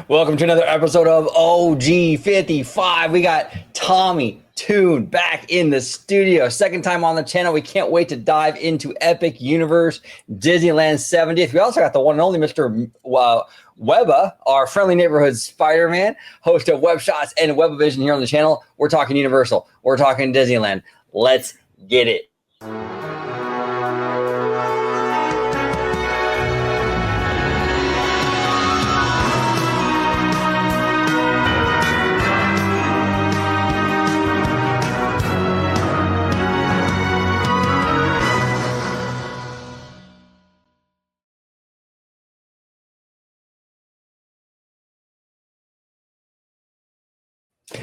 Welcome to another episode of OG55. We got TommyToon back in the studio. Second time on the channel. We can't wait to dive into Epic Universe Disneyland 70th. We also got the one and only Mr. Webba, our friendly neighborhood Spider-Man, host of Web Shots and Webba Vision here on the channel. We're talking Universal. We're talking Disneyland. Let's get it.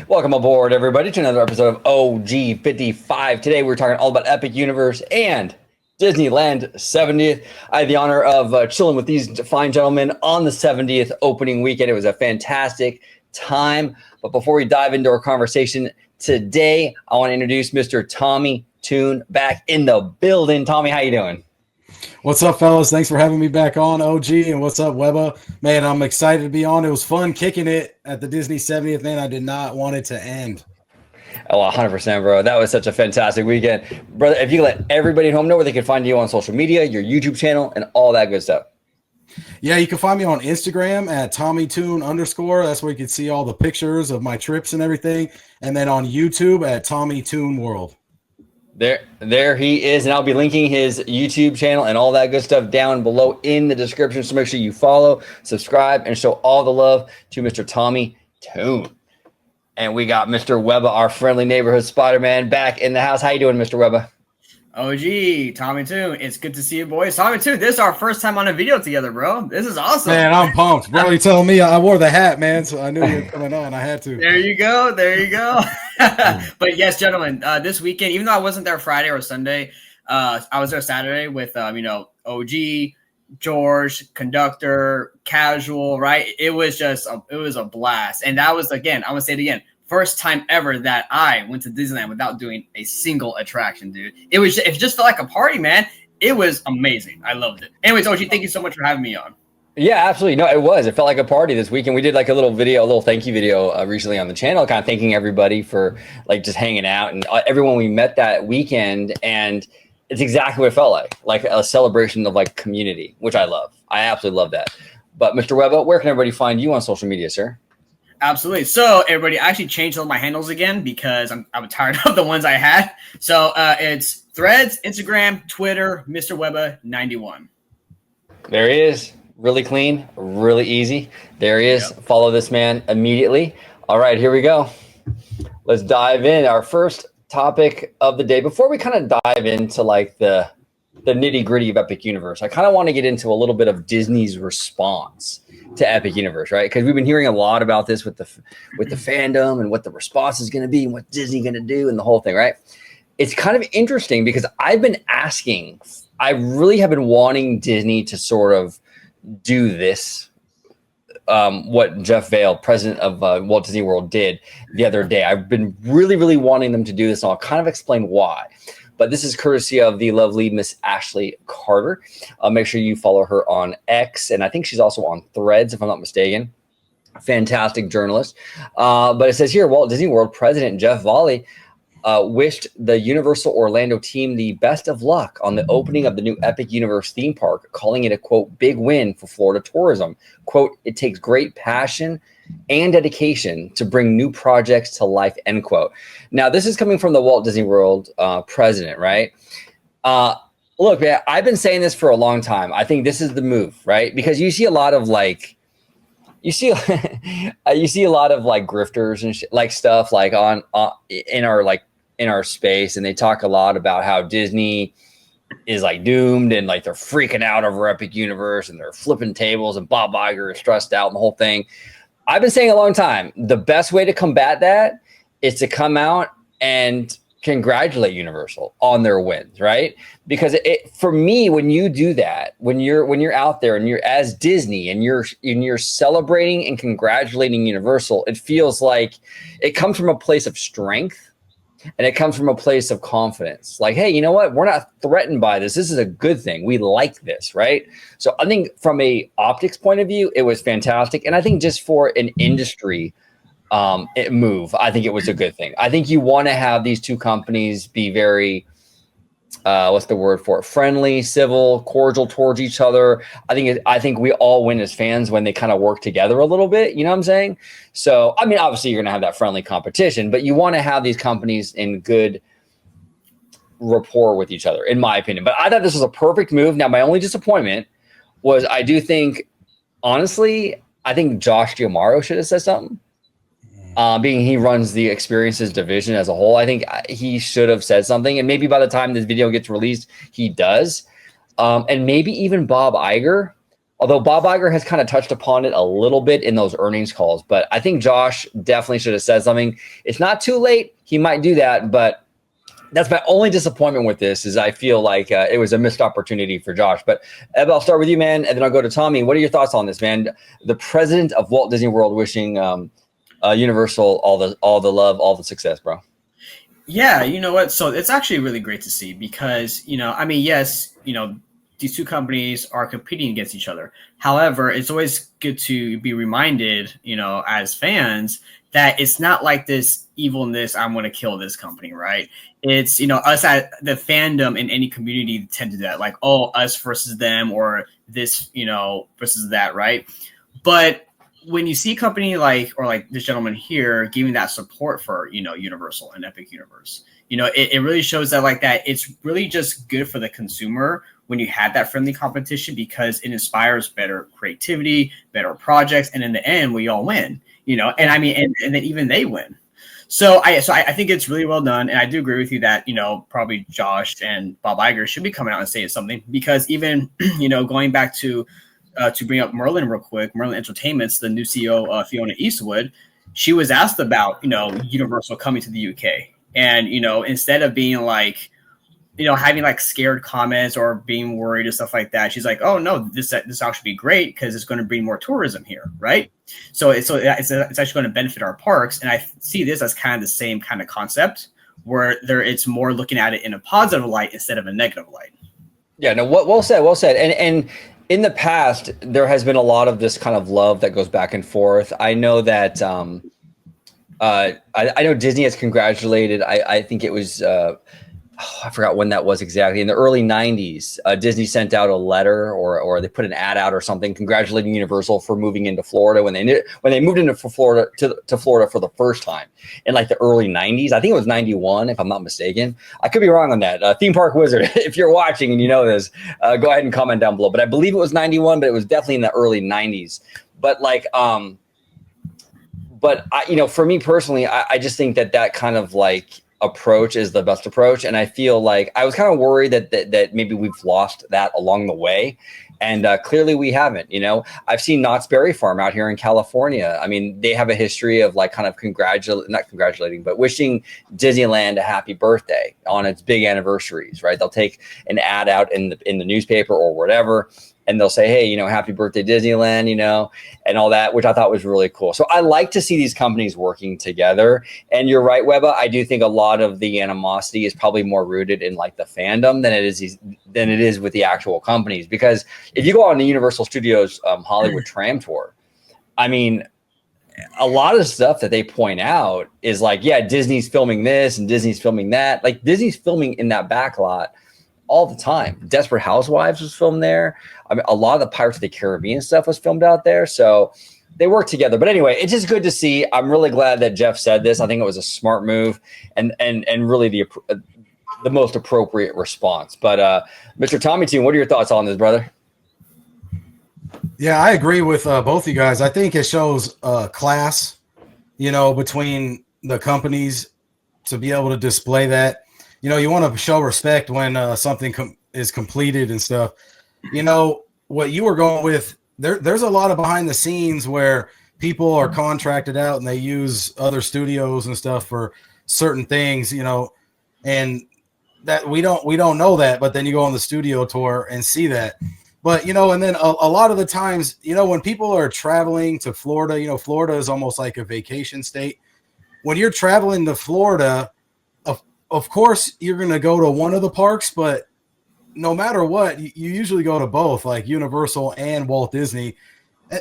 Welcome aboard, everybody, to another episode of OG55. Today, we're talking all about Epic Universe and Disneyland 70th. I had the honor of chilling with these fine gentlemen on the 70th opening weekend. It was a fantastic time. But before we dive into our conversation today, I want to introduce Mr. TommyToon back in the building. Tommy, how you doing? What's up, fellas? Thanks for having me back on, OG. And what's up, Webba? Man, I'm excited to be on. It was fun kicking it at the Disney 70th, man. I did not want it to end. Oh, 100%, bro. That was such a fantastic weekend. Brother, if you let everybody at home know where they can find you on social media, your YouTube channel, and all that good stuff. Yeah, you can find me on Instagram at TommyToon_. That's where you can see all the pictures of my trips and everything. And then on YouTube at TommyToon World. There he is, and I'll be linking his YouTube channel and all that good stuff down below in the description. So make sure you follow, subscribe, and show all the love to Mr. TommyToon. And we got Mr. Webba, our friendly neighborhood Spider-Man, back in the house. How you doing, Mr. Webba? OG, TommyToon, it's good to see you, boys. TommyToon, this is our first time on a video together, bro. This is awesome. Man, I'm pumped. Bro, you telling me I wore the hat, man, so I knew you were coming on. I had to. There you go. But yes, gentlemen, this weekend, even though I wasn't there Friday or Sunday, I was there Saturday with, OG, George, conductor, casual, right? It was a blast. And that was, again, I'm going to say it again, first time ever that I went to Disneyland without doing a single attraction, dude. It just felt like a party, man. It was amazing. I loved it. Anyways, OG, thank you so much for having me on. Yeah, absolutely. No, it was. It felt like a party this weekend. We did like a little thank you video recently on the channel, kind of thanking everybody for like just hanging out and everyone we met that weekend. And it's exactly what it felt like a celebration of like community, which I love. I absolutely love that. But Mr. Webba, where can everybody find you on social media, sir? Absolutely. So everybody, I actually changed all my handles again because I'm tired of the ones I had. So it's Threads, Instagram, Twitter, Mr. Webba 91. There he is. Really clean, really easy. There he is. Yep. Follow this man immediately. All right, here we go. Let's dive in. Our first topic of the day. Before we kind of dive into like the nitty gritty of Epic Universe, I kind of want to get into a little bit of Disney's response to Epic Universe, right? Because we've been hearing a lot about this with the fandom and what the response is going to be and what Disney's going to do and the whole thing, right? It's kind of interesting because I really have been wanting Disney to sort of do this, what Jeff Vahles, president of Walt Disney World, did the other day. I've been really, really wanting them to do this, and I'll kind of explain why. But this is courtesy of the lovely Miss Ashley Carter. Make sure you follow her on X, and I think she's also on Threads, if I'm not mistaken. Fantastic journalist. But it says here, Walt Disney World President Jeff Vahles wished the Universal Orlando team the best of luck on the opening of the new Epic Universe theme park, calling it a, quote, big win for Florida tourism. Quote, it takes great passion and dedication to bring new projects to life, end quote. Now, this is coming from the Walt Disney World president, right? Look, man, I've been saying this for a long time. I think this is the move, right? Because you see a lot of like, you see a lot of like grifters and like stuff like in our space, and they talk a lot about how Disney is like doomed and like they're freaking out over Epic Universe and they're flipping tables and Bob Iger is stressed out and the whole thing. I've been saying a long time, the best way to combat that is to come out and congratulate Universal on their wins, right? Because for me, when you do that, when you're out there and you're as Disney and you're celebrating and congratulating Universal, it feels like it comes from a place of strength. and it comes from a place of confidence. Like, hey, you know what? We're not threatened by this. This is a good thing. We like this, right? So I think from a optics point of view, it was fantastic. And I think just for an industry move, I think it was a good thing. I think you want to have these two companies be very what's the word for it? Friendly, civil, cordial towards each other. I think we all win as fans when they kind of work together a little bit. You know what I'm saying? So, I mean, obviously you're going to have that friendly competition, but you want to have these companies in good rapport with each other, in my opinion. But I thought this was a perfect move. Now, my only disappointment was I do think, honestly, I think Josh Giamaro should have said something. Being he runs the experiences division as a whole, I think he should have said something. And maybe by the time this video gets released, he does. And maybe even Bob Iger, although Bob Iger has kind of touched upon it a little bit in those earnings calls. But I think Josh definitely should have said something. It's not too late. He might do that. But that's my only disappointment with this is I feel like it was a missed opportunity for Josh. But Eb, I'll start with you, man. And then I'll go to Tommy. What are your thoughts on this, man? The president of Walt Disney World wishing Universal all the love, all the success, bro. Yeah, you know what? So it's actually really great to see because, I mean, yes, these two companies are competing against each other. However, it's always good to be reminded, as fans, that it's not like this evilness, I'm going to kill this company, right? It's, us at the fandom in any community tend to do that, like, oh, us versus them or this, versus that, right? But when you see a company like this gentleman here giving that support for, Universal and Epic Universe, it really shows that like that it's really just good for the consumer when you have that friendly competition because it inspires better creativity, better projects, and in the end we all win, and I mean and then even they win. So I think it's really well done, and I do agree with you that probably Josh and Bob Iger should be coming out and saying something because even going back to bring up Merlin real quick, Merlin Entertainment's the new CEO, Fiona Eastwood, she was asked about, Universal coming to the UK. And, instead of being like, having like scared comments or being worried and stuff like that, she's like, oh, no, this actually be great because it's going to bring more tourism here, right? So it's actually going to benefit our parks. And I see this as kind of the same kind of concept where it's more looking at it in a positive light instead of a negative light. Yeah, no, well said. And in the past, there has been a lot of this kind of love that goes back and forth. I know that I know Disney has congratulated. I think it was I forgot when that was exactly. In the early 90s, Disney sent out a letter or they put an ad out or something congratulating Universal for moving into Florida when they moved into Florida to Florida for the first time in like the early 90s. I think it was 91, if I'm not mistaken. I could be wrong on that. Theme Park Wizard, if you're watching and you know this, go ahead and comment down below. But I believe it was 91, but it was definitely in the early 90s. But like, but I, for me personally, I just think that kind of like approach is the best approach. And I feel like I was kind of worried that maybe we've lost that along the way. And clearly we haven't, I've seen Knott's Berry Farm out here in California. I mean, they have a history of like kind of not congratulating, but wishing Disneyland a happy birthday on its big anniversaries, right? They'll take an ad out in the newspaper or whatever, and they'll say, hey, happy birthday Disneyland, and all that, which I thought was really cool. So I like to see these companies working together. And you're right, Webba. I do think a lot of the animosity is probably more rooted in like the fandom than it is with the actual companies. Because if you go on the Universal Studios Hollywood Tram Tour, I mean, a lot of stuff that they point out is like, yeah, Disney's filming this and Disney's filming that. Like Disney's filming in that back lot all the time. Desperate Housewives was filmed there. I mean, a lot of the Pirates of the Caribbean stuff was filmed out there. So they work together. But anyway, it's just good to see. I'm really glad that Jeff said this. I think it was a smart move and really the most appropriate response. But Mr. TommyToon, what are your thoughts on this, brother? Yeah, I agree with both you guys. I think it shows class, between the companies to be able to display that. You want to show respect when something is completed and stuff. What you were going with, there's a lot of behind the scenes where people are contracted out and they use other studios and stuff for certain things, and that we don't know that, but then you go on the studio tour and see that. But, and then a lot of the times, when people are traveling to Florida, Florida is almost like a vacation state. When you're traveling to Florida, of course, you're going to go to one of the parks, but no matter what, you usually go to both, like Universal and Walt Disney.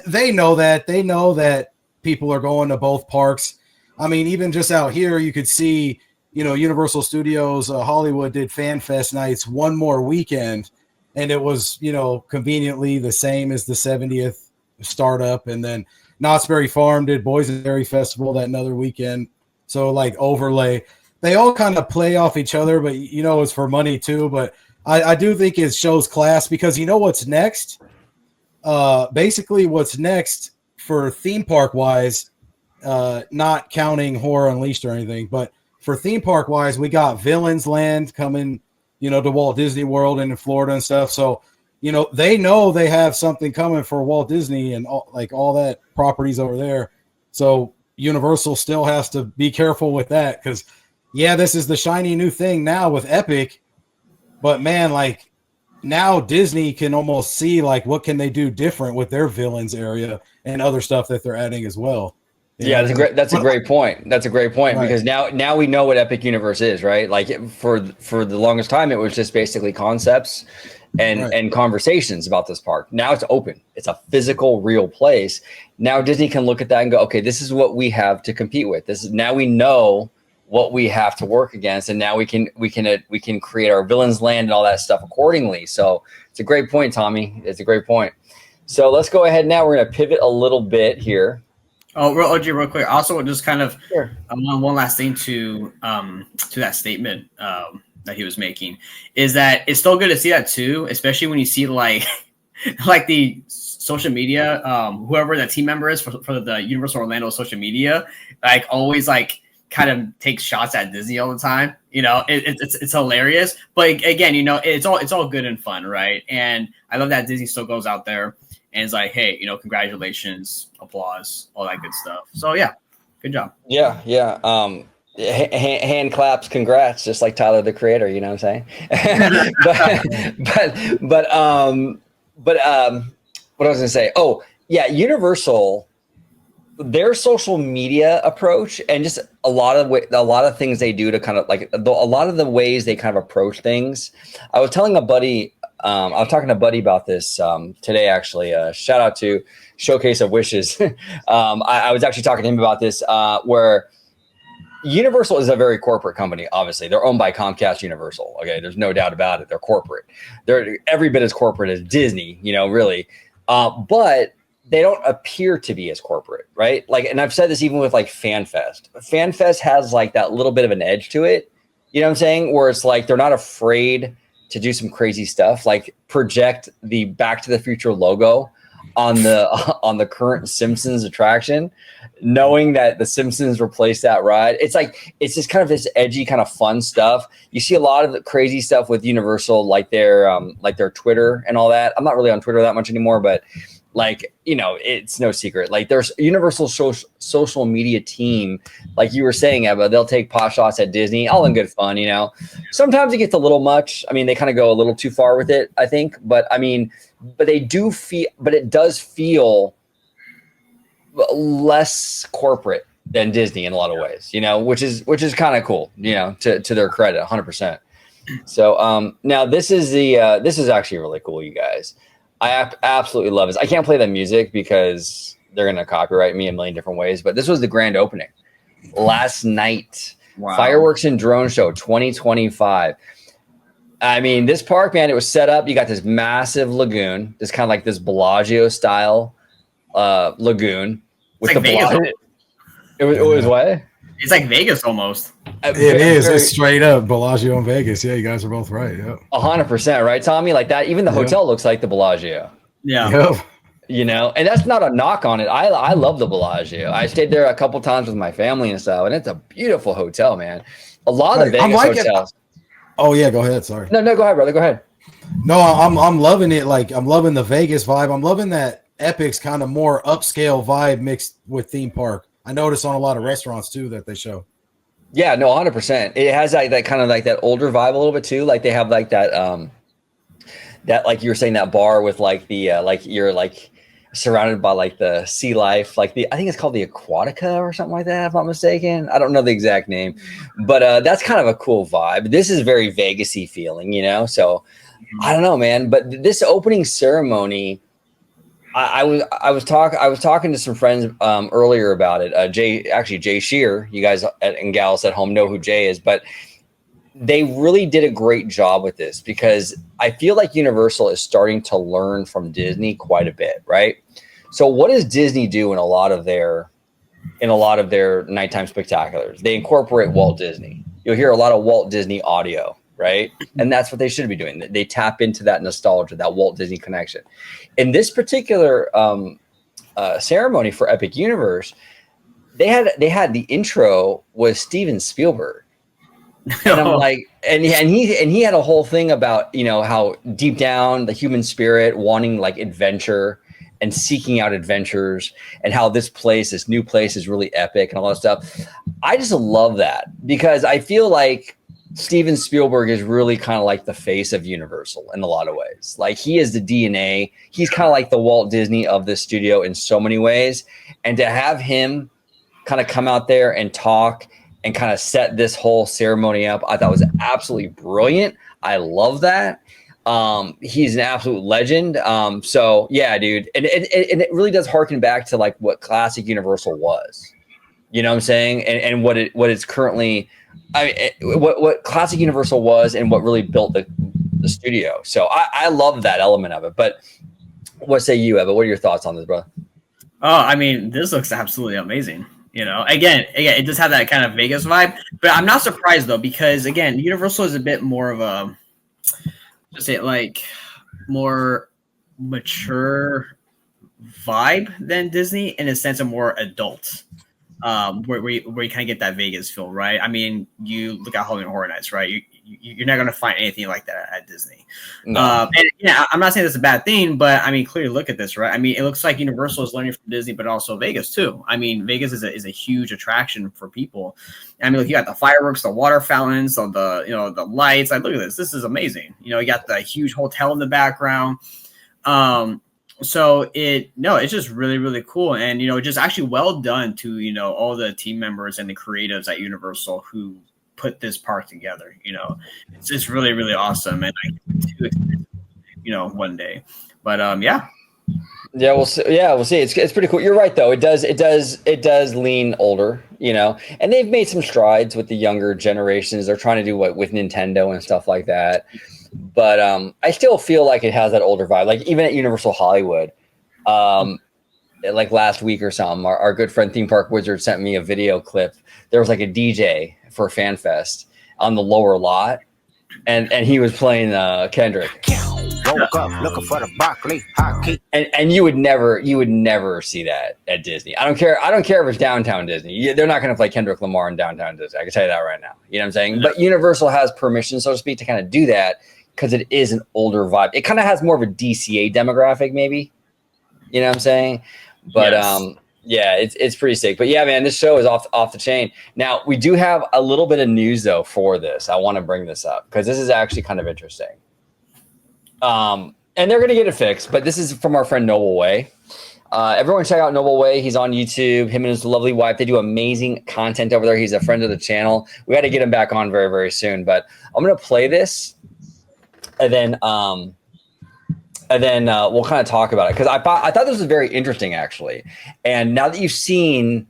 They know that. They know that people are going to both parks. I mean, even just out here, you could see, Universal Studios Hollywood did Fan Fest nights one more weekend, and it was, conveniently the same as the 70th startup. And then Knott's Berry Farm did Boysenberry Festival that another weekend. So like overlay, they all kind of play off each other, but it's for money too. But I do think it shows class, because what's next? Basically what's next for theme park wise, not counting Horror Unleashed or anything, but for theme park wise, we got Villains Land coming, to Walt Disney World and in Florida and stuff. So, they know they have something coming for Walt Disney and all that properties over there. So Universal still has to be careful with that, because this is the shiny new thing now with Epic, but man, now Disney can almost see what can they do different with their villains area and other stuff that they're adding as well. Yeah, that's a great point. That's a great point, right. Because now we know what Epic Universe is, right? For the longest time, it was just basically concepts and conversations about this park. Now it's open. It's a physical, real place. Now Disney can look at that and go, okay, this is what we have to compete with. Now we know what we have to work against, and now we can create our Villains Land and all that stuff accordingly. So it's a great point, Tommy. It's a great point. So let's go ahead now. We're going to pivot a little bit here. Oh, real quick. Also, just kind of one last thing to that statement that he was making is that it's still good to see that too, especially when you see like the social media, whoever that team member is for the Universal Orlando social media, always kind of takes shots at Disney all the time. It's hilarious, but again, it's all good and fun, right? And I love that Disney still goes out there and it's like, hey, congratulations, applause, all that good stuff. So yeah, good job. Yeah. Hand claps, congrats, just like Tyler the Creator. You know what I'm saying? but what I was gonna say? Oh yeah, Universal, their social media approach and just a lot of things they do to kind of a lot of the ways they kind of approach things. I was telling a buddy. I was talking to Buddy about this today, actually. Shout out to Showcase of Wishes. I was actually talking to him about this, where Universal is a very corporate company. Obviously, they're owned by Comcast Universal. Okay, there's no doubt about it. They're corporate. They're every bit as corporate as Disney. Really, but they don't appear to be as corporate, right? And I've said this even with FanFest. FanFest has that little bit of an edge to it. You know what I'm saying? Where it's they're not afraid to do some crazy stuff, project the Back to the Future logo on the current Simpsons attraction, knowing that the Simpsons replaced that ride. It's just kind of this edgy, kind of fun stuff. You see a lot of the crazy stuff with Universal, their Twitter and all that. I'm not really on Twitter that much anymore, but it's no secret. There's Universal social media team, like you were saying, Ebba, they'll take pot shots at Disney, all in good fun, Sometimes it gets a little much. I mean, they kind of go a little too far with it, I think. But it does feel less corporate than Disney in a lot of ways, which is kind of cool, to their credit, 100%. So now this is actually really cool, you guys. I absolutely love this. I can't play the music because they're going to copyright me a million different ways, but this was the grand opening last night. Wow. Fireworks and Drone Show 2025. I mean, this park, man, it was set up. You got this massive lagoon, this kind of this Bellagio style lagoon with the Bellagio. It was what? It's like Vegas almost. It is. It's straight up Bellagio in Vegas. Yeah, you guys are both right. Yeah, 100%, right, Tommy? Like that. Even the hotel looks like the Bellagio. Yeah. Yep. And that's not a knock on it. I love the Bellagio. I stayed there a couple times with my family and stuff, and it's a beautiful hotel, man. A lot of Vegas hotels. Oh yeah, go ahead. Sorry. No, go ahead, brother. Go ahead. No, I'm loving it. I'm loving the Vegas vibe. I'm loving that Epic's kind of more upscale vibe mixed with theme park. I notice on a lot of restaurants too that they show. Yeah, no, 100%. It has that kind of that older vibe a little bit too. Like they have that like you were saying, that bar with the surrounded by like the sea life, like I think it's called the Aquatica or something like that, if I'm not mistaken. I don't know the exact name, but that's kind of a cool vibe. This is very Vegas-y feeling, So I don't know, man. But this opening ceremony, I was talking to some friends earlier about it. Jay Shear, you guys and gals at home know who Jay is, but they really did a great job with this because I feel like Universal is starting to learn from Disney quite a bit, right? So what does Disney do in a lot of their nighttime spectaculars? They incorporate Walt Disney. You'll hear a lot of Walt Disney audio, right? And that's what they should be doing. They tap into that nostalgia, that Walt Disney connection. In this particular ceremony for Epic Universe, they had the intro was Steven Spielberg. And I'm like, and he had a whole thing about, how deep down the human spirit wanting like adventure and seeking out adventures and how this new place is really epic and all that stuff. I just love that because I feel like Steven Spielberg is really kind of like the face of Universal in a lot of ways. Like he is the DNA. He's kind of like the Walt Disney of this studio in so many ways. And to have him kind of come out there and talk and kind of set this whole ceremony up, I thought was absolutely brilliant. I love that. He's an absolute legend. So yeah, dude. And it really does harken back to like what classic Universal was, you know what I'm saying? And what it's currently, what classic Universal was and what really built the studio. So I love that element of it, but what say you, Eva? What are your thoughts on this, bro? Oh, this looks absolutely amazing. Again, it does have that kind of Vegas vibe, but I'm not surprised though, because again, Universal is a bit more of a, just say like more mature vibe than Disney in a sense of more adult, where you kind of get that Vegas feel, right? You look at Halloween Horror Nights, right? You're not going to find anything like that at Disney. No. And yeah, I'm not saying that's a bad thing, but clearly look at this, right? It looks like Universal is learning from Disney, but also Vegas too. Vegas is a huge attraction for people. Look, you got the fireworks, the water fountains, the lights. Like, look at this. This is amazing. You got the huge hotel in the background. So it's just really, really cool. And, just actually well done to, all the team members and the creatives at Universal who put this park together. It's just really, really awesome. And I get to experience it, one day. But yeah. Yeah, we'll see. Yeah, we'll see. It's pretty cool. You're right, though. It does lean older, and they've made some strides with the younger generations. They're trying to do what with Nintendo and stuff like that. But I still feel like it has that older vibe. Like even at Universal Hollywood, like last week or something, our good friend Theme Park Wizard sent me a video clip. There was like a DJ for Fan Fest on the lower lot, and he was playing Kendrick. Woke up looking for the broccoli hockey. And you would never see that at Disney. I don't care if it's downtown Disney. They're not going to play Kendrick Lamar in downtown Disney. I can tell you that right now. You know what I'm saying? But Universal has permission, so to speak, to kind of do that because it is an older vibe. It kind of has more of a DCA demographic, maybe. You know what I'm saying? But yes. Yeah, it's pretty sick. But yeah, man, this show is off the chain. Now, we do have a little bit of news, though, for this. I want to bring this up because this is actually kind of interesting. And they're going to get it fixed, but this is from our friend Noble Way. Everyone check out Noble Way. He's on YouTube. Him and his lovely wife, they do amazing content over there. He's a friend of the channel. We got to get him back on very, very soon. But I'm going to play this, and then we'll kind of talk about it because I thought this was very interesting, actually. And now that you've seen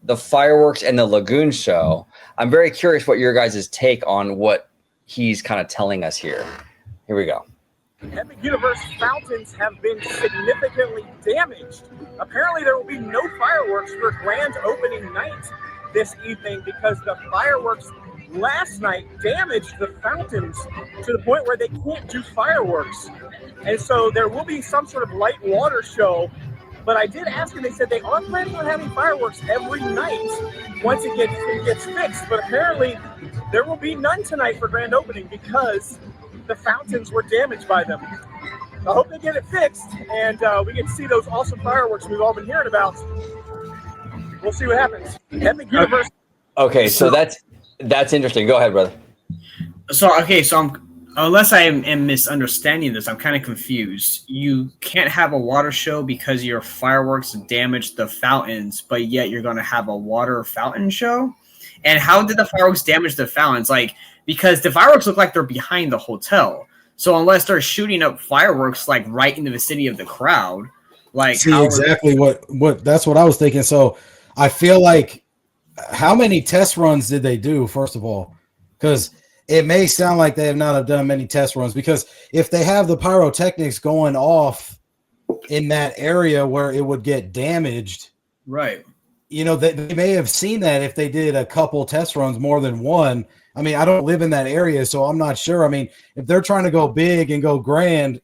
the fireworks and the Lagoon show, I'm very curious what your guys' take on what he's kind of telling us here. Here we go. Epic Universe fountains have been significantly damaged. Apparently, there will be no fireworks for grand opening night this evening because the fireworks last night damaged the fountains to the point where they can't do fireworks. And so there will be some sort of light water show. But I did ask, and they said they are planning on having fireworks every night once it gets fixed. But apparently, there will be none tonight for grand opening because the fountains were damaged by them. I hope they get it fixed and we get to see those awesome fireworks we've all been hearing about. We'll see what happens. Epic Universe. Okay, so that's interesting. Go ahead, brother. So I'm Unless I am misunderstanding this, I'm kind of confused. You can't have a water show because your fireworks damaged the fountains, but yet you're going to have a water fountain show? And how did the fireworks damage the fountains? Like, because the fireworks look like they're behind the hotel. So unless they're shooting up fireworks like right in the vicinity of the crowd, like see exactly what that's what I was thinking. So I feel like, how many test runs did they do, first of all? Because it may sound like they have not have done many test runs, because if they have the pyrotechnics going off in that area where it would get damaged, right? You know, they may have seen that if they did a couple test runs, more than one. I mean, I don't live in that area, so I'm not sure. I mean, if they're trying to go big and go grand,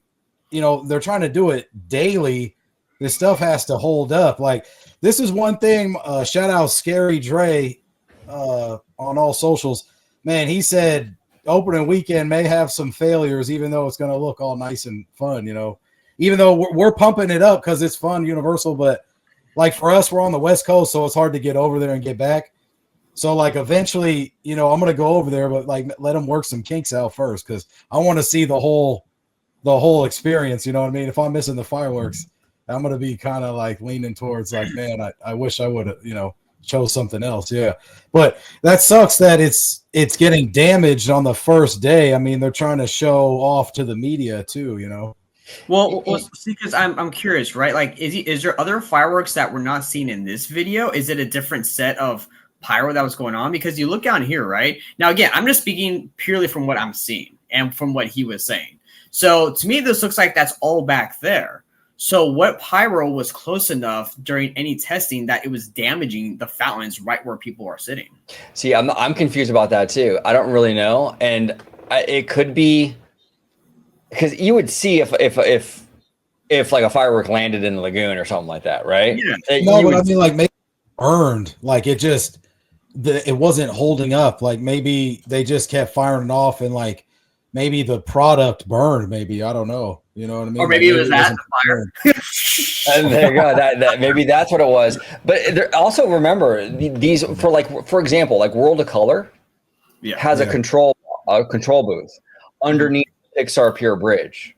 you know, they're trying to do it daily. This stuff has to hold up. Like, this is one thing. Shout out Scary Dre on all socials. Man, he said opening weekend may have some failures, even though it's going to look all nice and fun, you know, even though we're pumping it up because it's fun, Universal. But like for us, we're on the West Coast, so it's hard to get over there and get back. So like eventually, you know, I'm going to go over there, but like let them work some kinks out first, because I want to see the whole experience. You know what I mean? If I'm missing the fireworks, I'm going to be kind of like leaning towards like, man, I wish I would have, you know, chose something else. Yeah. But that sucks that it's getting damaged on the first day. I mean, they're trying to show off to the media too, you know? Well, see, because I'm curious, right? Like, is there other fireworks that we're not seeing in this video? Is it a different set of pyro that was going on? Because you look down here, right? Now, again, I'm just speaking purely from what I'm seeing and from what he was saying. So to me, this looks like that's all back there. So what pyro was close enough during any testing that it was damaging the fountains right where people are sitting? See, I'm confused about that too. I don't really know, and it could be because you would see if like a firework landed in the lagoon or something like that, right? Yeah. No, but I mean, like maybe burned, like it wasn't holding up. Like maybe they just kept firing it off, and like maybe the product burned. Maybe, I don't know. You know what I mean? Or maybe it was at the fire. And there you go. That maybe that's what it was. But also remember these for example, like World of Color has a control booth underneath Pixar Pier Bridge.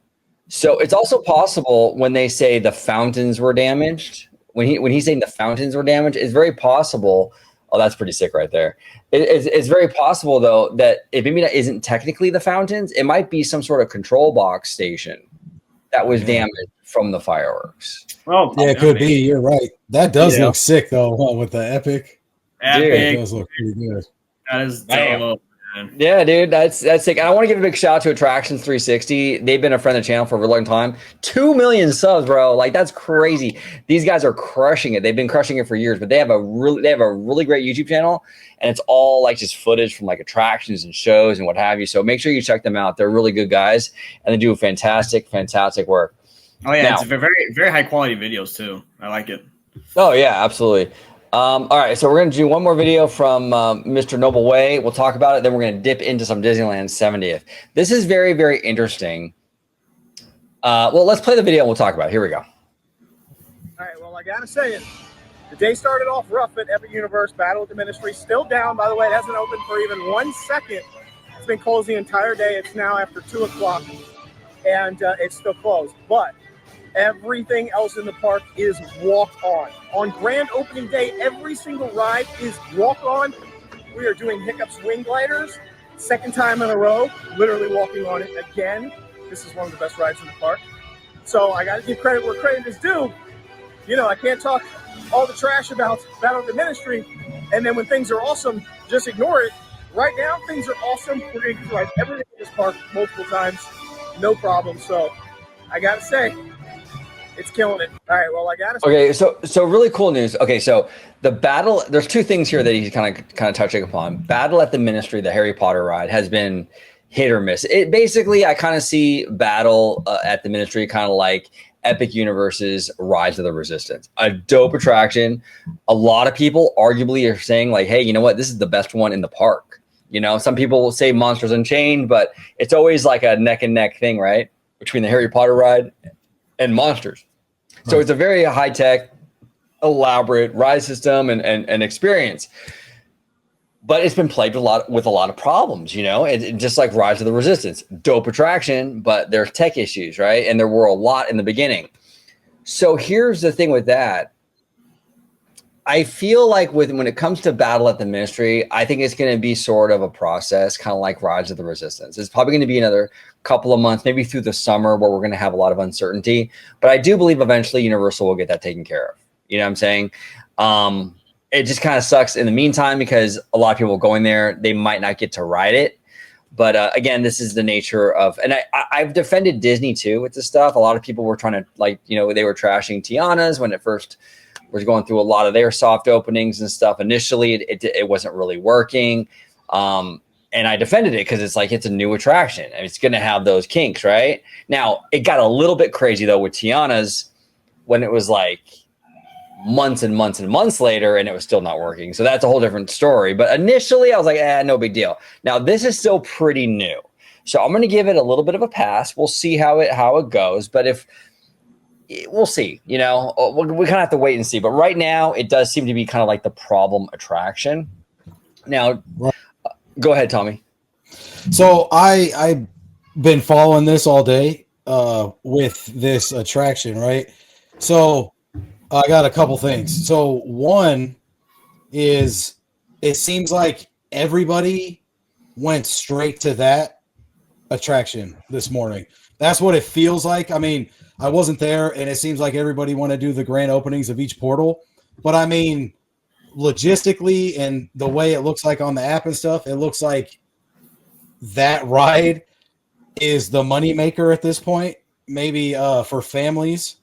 So it's also possible when they say the fountains were damaged. When he's saying the fountains were damaged, it's very possible. Oh, that's pretty sick right there. It's very possible though that maybe that isn't technically the fountains. It might be some sort of control box station that was damaged from the fireworks. Oh, yeah, it could be. You're right. That does look sick though, with the epic. Epic. It does look pretty good. That is dope, man. Yeah, dude, that's sick. And I want to give a big shout out to Attractions 360. They've been a friend of the channel for a really long time. 2 million subs, bro. Like, that's crazy. These guys are crushing it. They've been crushing it for years, but they have a really great YouTube channel, and it's all like just footage from like attractions and shows and what have you. So make sure you check them out. They're really good guys, and they do fantastic work. Oh yeah, it's very, very high quality videos too. I like it. Oh yeah, absolutely. All right, so we're going to do one more video from Mr. Noble Way. We'll talk about it. Then we're going to dip into some Disneyland 70th. This is very, very interesting. Well, let's play the video and we'll talk about it. Here we go. All right, well, I got to say it. The day started off rough at Epic Universe. Battle at the Ministry still down. By the way, it hasn't opened for even 1 second. It's been closed the entire day. It's now after 2 o'clock, and it's still closed. But everything else in the park is walk-on. On grand opening day, every single ride is walk-on. We are doing Hiccup's Wing Gliders, second time in a row, literally walking on it again. This is one of the best rides in the park. So I got to give credit where credit is due. You know, I can't talk all the trash about Battle of the Ministry, and then when things are awesome, just ignore it. Right now, things are awesome. We're going to ride everything in this park multiple times, no problem. So I got to say, it's killing it. All right, well, I got to. Okay, so really cool news. Okay, so the battle. There's 2 things here that he's kind of touching upon. Battle at the Ministry, the Harry Potter ride, has been hit or miss. It basically, I kind of see Battle at the Ministry kind of like Epic Universe's Rise of the Resistance. A dope attraction. A lot of people arguably are saying like, hey, you know what? This is the best one in the park. You know, some people will say Monsters Unchained, but it's always like a neck and neck thing, right? Between the Harry Potter ride and Monsters. So it's a very high-tech, elaborate ride system and experience. but it's been plagued with a lot of problems, you know, just like Rise of the Resistance, dope attraction, but there's tech issues, right? And there were a lot in the beginning. So here's the thing with that. I feel like when it comes to Battle at the Ministry, I think it's going to be sort of a process, kind of like Rise of the Resistance. It's probably going to be another couple of months, maybe through the summer, where we're going to have a lot of uncertainty. But I do believe eventually Universal will get that taken care of. You know what I'm saying? It just kind of sucks in the meantime because a lot of people going there, they might not get to ride it. But again, this is the nature of, and I've defended Disney too with this stuff. A lot of people were trying to, like, you know, they were trashing Tiana's when it first was going through a lot of their soft openings and stuff. Initially, it wasn't really working. And I defended it because it's like, it's a new attraction and it's going to have those kinks, right? Now, it got a little bit crazy though with Tiana's when it was like months and months and months later and it was still not working. So that's a whole different story. But initially I was like, no big deal. Now this is still pretty new. So I'm going to give it a little bit of a pass. We'll see how it goes. But we'll see, you know, we kind of have to wait and see. But right now it does seem to be kind of like the problem attraction. Now, go ahead, Tommy. So I've been following this all day with this attraction, right? So I got a couple things. So one is it seems like everybody went straight to that attraction this morning. That's what it feels like. I mean, I wasn't there, and it seems like everybody want to do the grand openings of each portal. But I mean, logistically and the way it looks like on the app and stuff, it looks like that ride is the moneymaker at this point, maybe for families.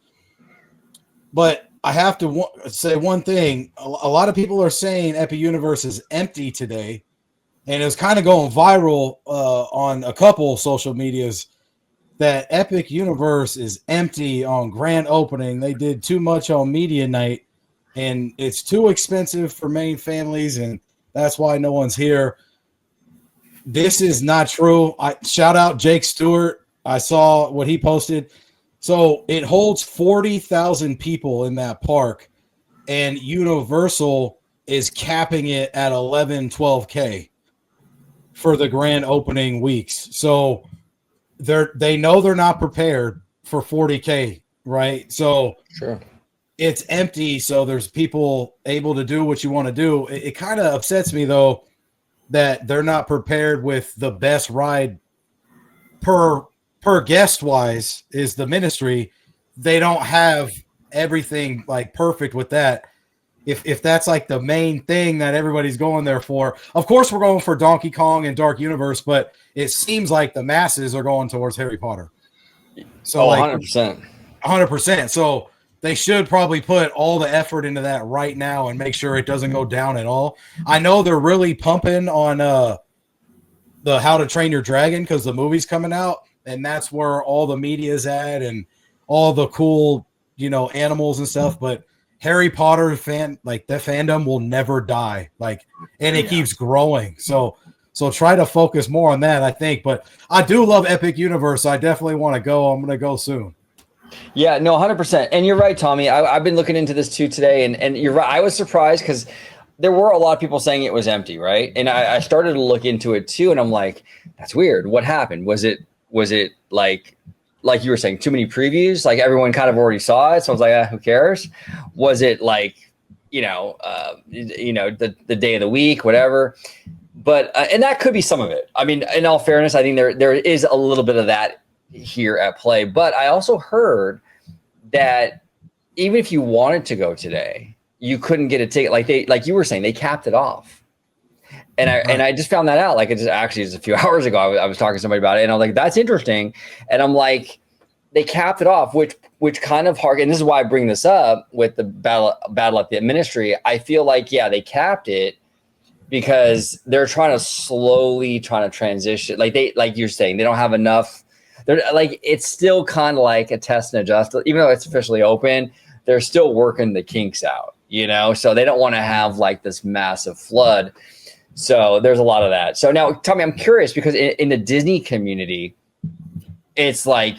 But I have to say one thing. A lot of people are saying Epic Universe is empty today, and it was kind of going viral on a couple social medias that Epic Universe is empty on grand opening. They did too much on media night, and it's too expensive for main families, and that's why no one's here. This is not true. Shout out Jake Stewart. I saw what he posted. So it holds 40,000 people in that park, and Universal is capping it at 12K for the grand opening weeks. So they know they're not prepared for 40K, right? So sure, it's empty. So there's people able to do what you want to do. It kind of upsets me though that they're not prepared with the best ride per guest wise is the Ministry. They don't have everything like perfect with that. If that's like the main thing that everybody's going there for, of course we're going for Donkey Kong and Dark Universe, but it seems like the masses are going towards Harry Potter. So 100%. So they should probably put all the effort into that right now and make sure it doesn't go down at all. I know they're really pumping on the How to Train Your Dragon because the movie's coming out. And that's where all the media is at and all the cool, you know, animals and stuff. But Harry Potter the fandom will never die. Like, and it keeps growing. So try to focus more on that, I think. But I do love Epic Universe. I definitely want to go. I'm going to go soon. Yeah, no, 100%. And you're right, Tommy. I've been looking into this too today. And you're right. I was surprised because there were a lot of people saying it was empty, right? And I started to look into it too. And I'm like, that's weird. What happened? Was it like you were saying, too many previews? Like everyone kind of already saw it. So I was like, who cares? Was it like, the day of the week, whatever? But, and that could be some of it. I mean, in all fairness, I think there is a little bit of that here at play. But I also heard that even if you wanted to go today, you couldn't get a ticket. Like you were saying, they capped it off. And I just found that out. Like it just a few hours ago. I was talking to somebody about it, and I was like, "That's interesting." And I'm like, they capped it off, which kind of hard. And this is why I bring this up with the battle at the Ministry. I feel like they capped it because they're trying to transition. Like you're saying, they don't have enough. They're like it's still kind of like a test and adjust. Even though it's officially open, they're still working the kinks out. You know, so they don't want to have like this massive flood. So there's a lot of that. So now, Tommy, I'm curious because in the Disney community, it's like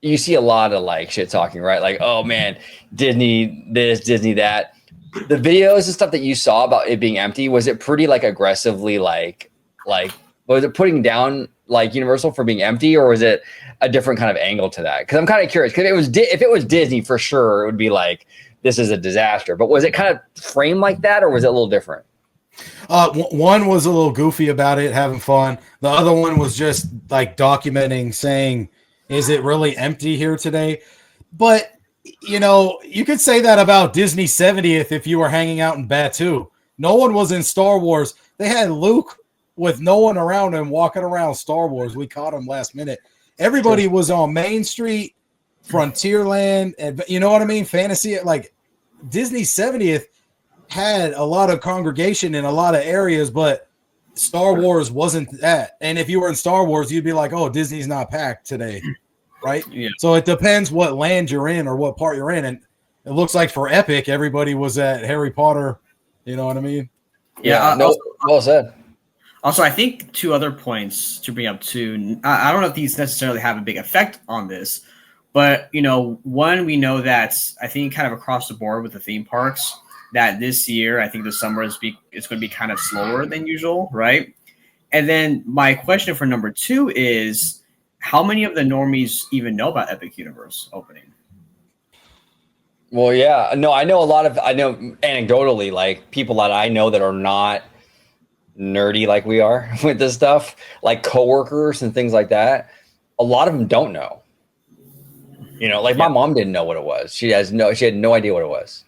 you see a lot of like shit talking, right? Like, oh man, Disney this, Disney that. the videos and stuff that you saw about it being empty, was it pretty like aggressively like was it putting down like Universal for being empty, or was it a different kind of angle to that? Because I'm kind of curious. Because if it was Disney, for sure, it would be like, this is a disaster. But was it kind of framed like that, or was it a little different? One was a little goofy about it, having fun. The other one was just like documenting, saying, "Is it really empty here today?" But you know, you could say that about Disney 70th if you were hanging out in Batuu. No one was in Star Wars. They had Luke with no one around him walking around Star Wars. We caught him last minute. Everybody was on Main Street, Frontierland, and you know what I mean? Fantasy, like Disney 70th had a lot of congregation in a lot of areas, but Star Wars wasn't that. And if you were in Star Wars, you'd be like, oh, Disney's not packed today, right? Yeah. So it depends what land you're in or what part you're in. And it looks like for Epic, everybody was at Harry Potter. You know what I mean? Yeah. No, well said. Also, I think two other points to bring up too. I don't know if these necessarily have a big effect on this, but you know, one, we know that I think kind of across the board with the theme parks that this year, I think the summer it's going to be kind of slower than usual, right? And then my question for number two is, how many of the normies even know about Epic Universe opening? Well, yeah, no, I know anecdotally, like people that I know that are not nerdy like we are with this stuff, like coworkers and things like that. A lot of them don't know. You know, like my mom didn't know what it was. She had no idea what it was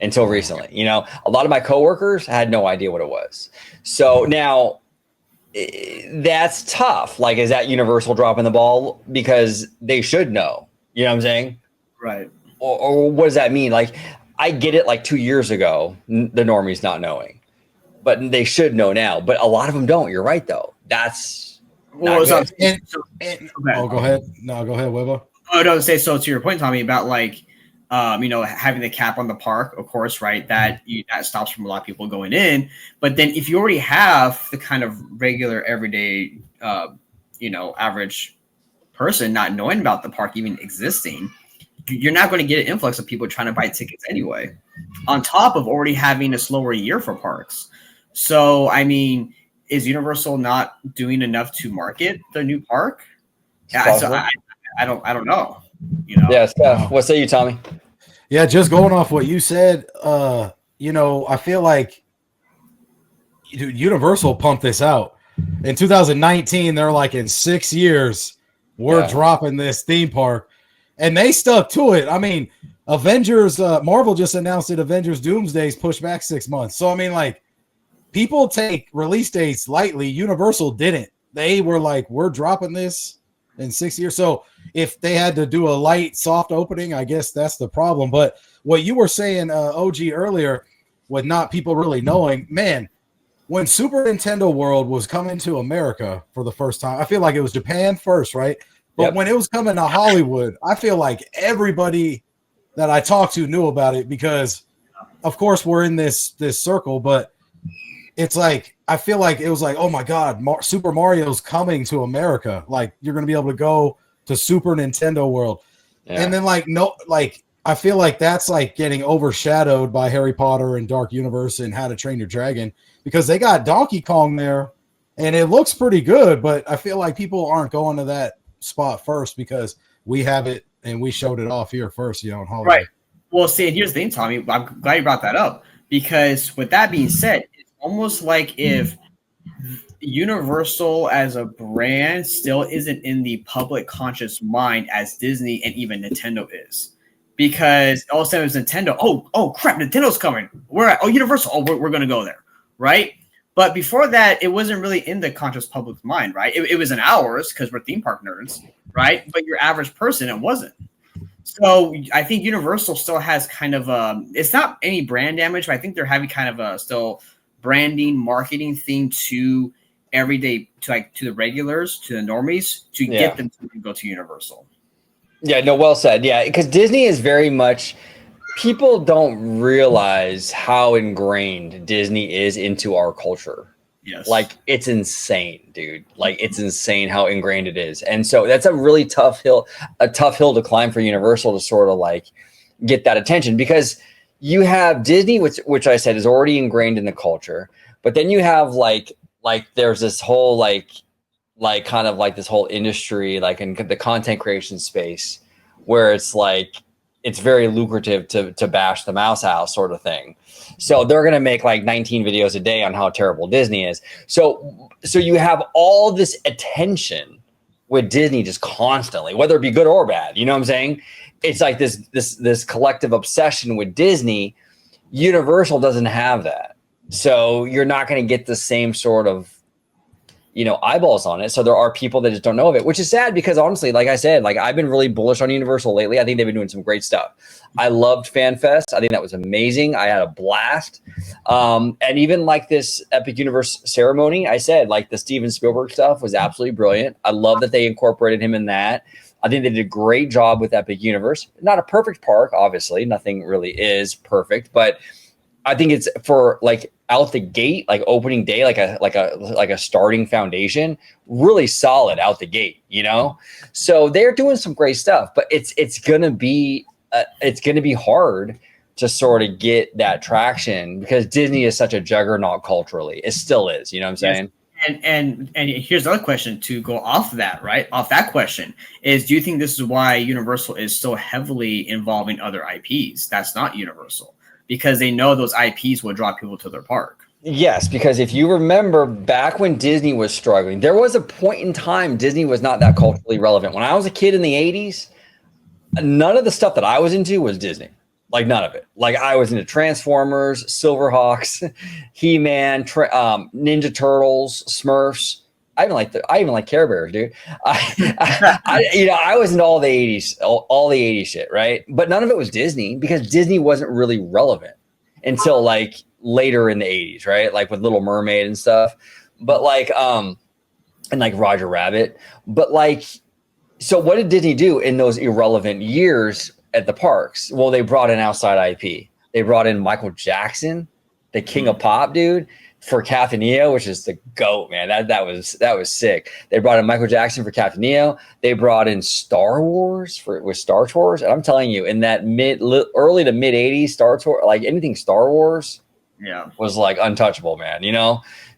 until recently. You know, a lot of my coworkers had no idea what it was. So now that's tough. Like, is that Universal dropping the ball? Because they should know. You know what I'm saying? Right. Or what does that mean? Like, I get it. Like 2 years ago, the normies not knowing. But they should know now. But a lot of them don't. You're right, though. That's well, go ahead. No, go ahead, Webba. I don't say so. To your point, Tommy, about like, you know, having the cap on the park, of course, right? That stops from a lot of people going in. But then, if you already have the kind of regular, everyday, you know, average person not knowing about the park even existing, you're not going to get an influx of people trying to buy tickets anyway. On top of already having a slower year for parks. So, I mean, is Universal not doing enough to market the new park? Yeah, so I don't know. You know? Yeah, Steph, what say you, Tommy? Yeah, just going off what you said, you know, I feel like Universal pumped this out. In 2019, they're like, in 6 years, we're dropping this theme park. And they stuck to it. I mean, Avengers, Marvel just announced that Avengers Doomsday's pushed back 6 months. So, I mean, like, people take release dates lightly. Universal didn't. They were like, we're dropping this in 6 years. So if they had to do a light, soft opening, I guess that's the problem. But what you were saying, OG, earlier, with not people really knowing, man, when Super Nintendo World was coming to America for the first time, I feel like it was Japan first, right? But when it was coming to Hollywood, I feel like everybody that I talked to knew about it because, of course, we're in this circle, but it's like, I feel like it was like, oh my God, Super Mario's coming to America. Like, you're going to be able to go to Super Nintendo World. Yeah. And then I feel like that's like getting overshadowed by Harry Potter and Dark Universe and How to Train Your Dragon because they got Donkey Kong there and it looks pretty good, but I feel like people aren't going to that spot first because we have it and we showed it off here first, you know, in Hollywood. Right. Well, see, and here's the thing, Tommy. I'm glad you brought that up because with that being said, it's almost like if Universal as a brand still isn't in the public conscious mind as Disney and even Nintendo is. Because all of a sudden it's Nintendo. Oh crap, Nintendo's coming. We're at Universal. Oh, we're going to go there, right? But before that, it wasn't really in the conscious public's mind, right? It was in ours because we're theme park nerds, right? But your average person, it wasn't. So I think Universal still has kind of it's not any brand damage, but I think they're having kind of a still branding, marketing thing to everyday, to the regulars, to the normies, to get them to go to Universal. Yeah, no, well said. Yeah, because Disney is very much, people don't realize how ingrained Disney is into our culture. Yes. Like, it's insane, dude. Like, it's insane how ingrained it is. And so that's a really tough hill to climb for Universal to sort of like get that attention because you have Disney, which I said is already ingrained in the culture, but then you have like there's this whole like kind of like this whole industry, like in the content creation space, where it's like it's very lucrative to bash the mouse house sort of thing. So they're gonna make like 19 videos a day on how terrible Disney is. So you have all this attention with Disney just constantly, whether it be good or bad. You know what I'm saying? It's like this collective obsession with Disney. Universal doesn't have that. So you're not going to get the same sort of, eyeballs on it. So there are people that just don't know of it, which is sad because honestly, like I said, like I've been really bullish on Universal lately. I think they've been doing some great stuff. I loved FanFest. I think that was amazing. I had a blast. And even like this Epic Universe ceremony, I said like the Steven Spielberg stuff was absolutely brilliant. I love that they incorporated him in that. I think they did a great job with Epic Universe. Not a perfect park, obviously. Nothing really is perfect, but I think it's for like out the gate, like opening day, like a starting foundation, really solid out the gate, So they're doing some great stuff, but it's gonna be hard to sort of get that traction because Disney is such a juggernaut culturally. It still is, you know what I'm saying? And here's another question to go off that, right? Off that question is, do you think this is why Universal is so heavily involving other IPs that's not Universal? Because they know those IPs will draw people to their park. Yes, because if you remember back when Disney was struggling, there was a point in time Disney was not that culturally relevant. When I was a kid in the 80s, none of the stuff that I was into was Disney. Like none of it. Like I was into Transformers, Silverhawks, He-Man, Ninja Turtles, Smurfs. I even like Care Bears, dude. I was into all the 80s, all the 80s shit, right? But none of it was Disney because Disney wasn't really relevant until like later in the 80s, right? Like with Little Mermaid and stuff. But like and like Roger Rabbit. But like, so what did Disney do in those irrelevant years at the parks? Well, they brought in outside IP. They brought in Michael Jackson, the king of pop, dude, for Captain EO, which is the GOAT, man. That was sick. They brought in Michael Jackson for Captain EO. They brought in Star Wars with Star Tours. And I'm telling you, in that early to mid 80s Star Tour, like anything Star Wars was like untouchable, man,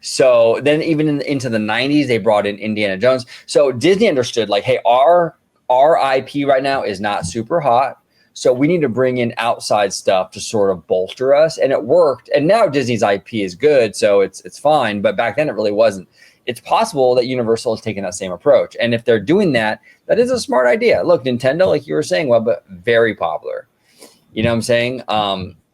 So then even into the 90s, they brought in Indiana Jones. So Disney understood like, hey, our IP right now is not super hot. So we need to bring in outside stuff to sort of bolster us. And it worked. And now Disney's IP is good, so it's fine. But back then it really wasn't. It's possible that Universal is taking that same approach. And if they're doing that, that is a smart idea. Look, Nintendo, like you were saying, Webba, very popular. You know what I'm saying?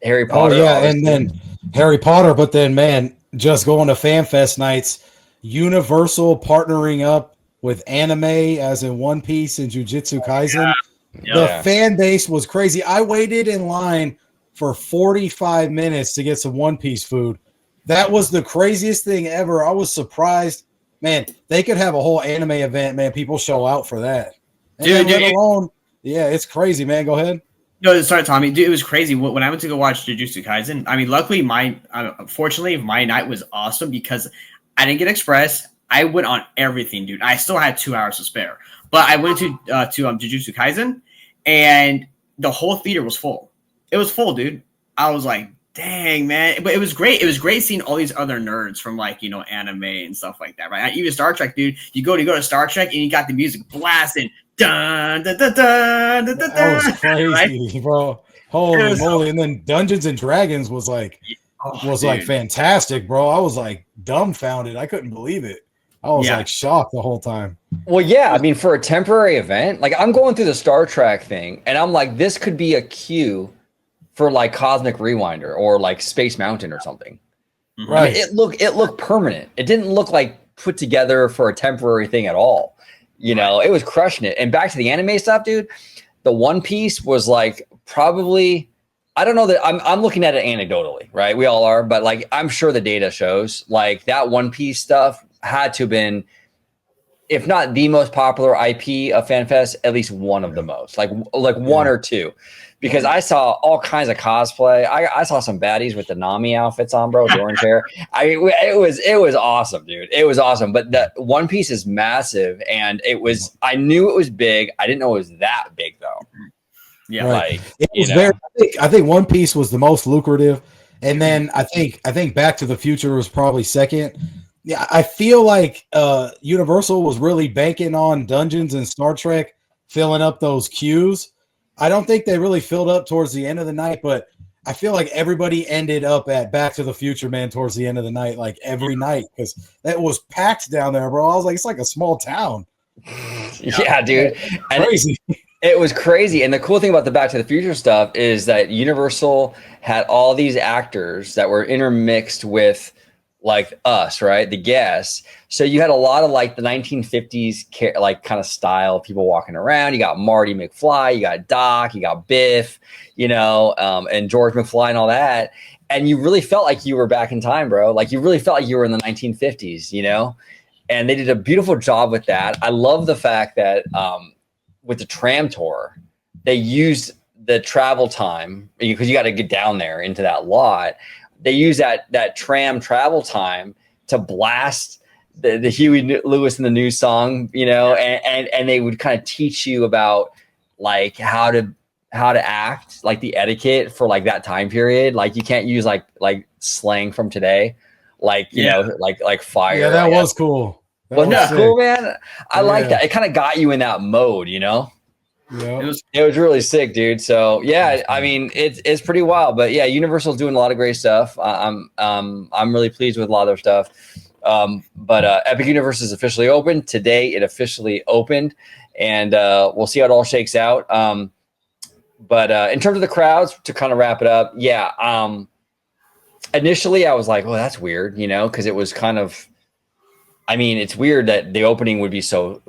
Harry Potter. Oh, yeah, and then Harry Potter. But then, man, just going to FanFest nights, Universal partnering up with anime, as in One Piece and Jujutsu Kaisen. The fan base was crazy. I waited in line for 45 minutes to get some One Piece food. That was the craziest thing ever. I was surprised. Man, they could have a whole anime event, man. People show out for that. And let alone, it's crazy, man. Go ahead. No, sorry, Tommy. Dude, it was crazy. When I went to go watch Jujutsu Kaisen, I mean, luckily, unfortunately, my night was awesome because I didn't get Express. I went on everything, dude. I still had 2 hours to spare. But I went to Jujutsu Kaisen, and the whole theater was full. It was full, dude. I was like, dang, man. But it was great. It was great seeing all these other nerds from like, anime and stuff like that, right? Even Star Trek, dude. You go to Star Trek, and you got the music blasting. Dun, dun, dun, dun, dun, dun, that was crazy, right? Bro. Holy moly. And then Dungeons and Dragons was like fantastic, bro. I was like dumbfounded. I couldn't believe it. I was like shocked the whole time. Well, yeah, I mean, for a temporary event, like I'm going through the Star Trek thing, and I'm like, this could be a cue for like Cosmic Rewinder or like Space Mountain or something. Right. I mean, it looked permanent. It didn't look like put together for a temporary thing at all. It was crushing it. And back to the anime stuff, dude. The One Piece was like probably, I don't know that I'm looking at it anecdotally, right? We all are, but like I'm sure the data shows like that One Piece stuff had to have been, if not the most popular IP of FanFest, at least one of the most, like one or two, because I saw all kinds of cosplay. I saw some baddies with the Nami outfits on, bro, with the orange hair. It was awesome, dude. It was awesome. But the One Piece is massive, and I knew it was big. I didn't know it was that big though. Yeah. Right. Like, It you was know, very. I think One Piece was the most lucrative, and then I think Back to the Future was probably second. Yeah, I feel like Universal was really banking on Dungeons and Star Trek filling up those queues. I don't think they really filled up towards the end of the night, but I feel like everybody ended up at Back to the Future, man, towards the end of the night, like every night, because that was packed down there, bro. I was like, it's like a small town. yeah, dude. And Crazy. it was crazy. And the cool thing about the Back to the Future stuff is that Universal had all these actors that were intermixed with like us, right? The guests. So you had a lot of like the 1950s like kind of style people walking around. You got Marty McFly, you got Doc, you got Biff, and George McFly and all that. And you really felt like you were back in time, bro. Like you really felt like you were in the 1950s, And they did a beautiful job with that. I love the fact that with the tram tour, they used the travel time because you got to get down there into that lot. They use that tram travel time to blast the Huey Lewis and the News song, and they would kind of teach you about like how to act, like the etiquette for like that time period. Like you can't use like slang from today, like like fire. Yeah, that was cool. Wasn't that cool, man? I like that. It kind of got you in that mode, Yeah, it was really sick, dude. So yeah, I mean, it's pretty wild, but yeah, Universal's doing a lot of great stuff. I'm really pleased with a lot of their stuff. But Epic Universe is officially open today. It officially opened, and we'll see how it all shakes out. But in terms of the crowds, to kind of wrap it up, yeah. Initially, I was like, "Well, that's weird," because it was kind of. I mean, it's weird that the opening would be so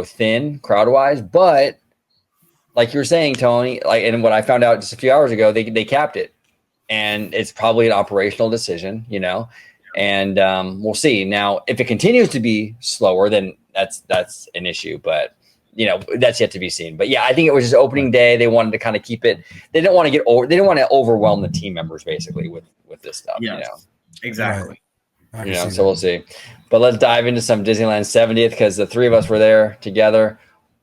thin crowd wise, but like you were saying, Tony, like, and what I found out just a few hours ago, they capped it, and it's probably an operational decision, and we'll see. Now, if it continues to be slower, then that's an issue, but that's yet to be seen. But yeah, I think it was just opening day. They wanted to kind of keep it. They didn't want to they didn't want to overwhelm the team members basically with this stuff. Exactly. Right. So we'll see. But let's dive into some Disneyland 70th because the three of us were there together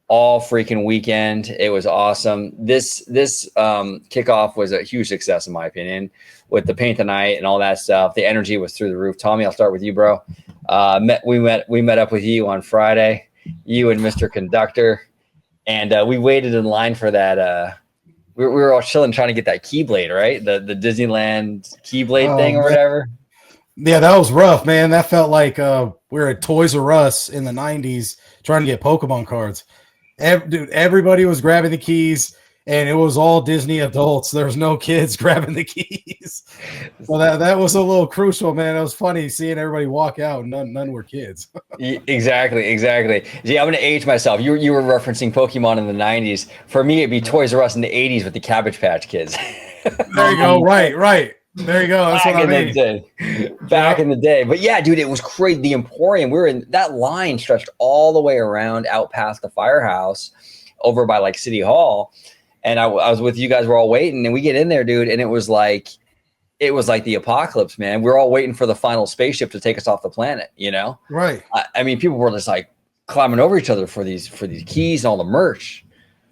all freaking weekend. It was awesome. This kickoff was a huge success in my opinion with the paint the night and all that stuff. The energy was through the roof. Tommy, I'll start with you, bro. We met up with you on Friday, you and Mr. Conductor, and we waited in line for that. We were all chilling trying to get that Keyblade, right? The Disneyland Keyblade thing or whatever. Yeah, that was rough, man. That felt like we were at Toys R Us in the 90s trying to get Pokemon cards. Dude, everybody was grabbing the keys, and it was all Disney adults. There was no kids grabbing the keys. So that was a little crucial, man. It was funny seeing everybody walk out, and none were kids. Exactly. See, I'm going to age myself. You were referencing Pokemon in the 90s. For me, it'd be Toys R Us in the 80s with the Cabbage Patch Kids. There you go. Right. There you go. That's what I mean. Back in the day. But yeah, dude, it was crazy. The Emporium, we were in that line stretched all the way around out past the firehouse over by like City Hall. And I was with you guys, we're all waiting, and we get in there, dude. And it was like the apocalypse, man. We're all waiting for the final spaceship to take us off the planet, Right. I mean, people were just like climbing over each other for these keys and all the merch.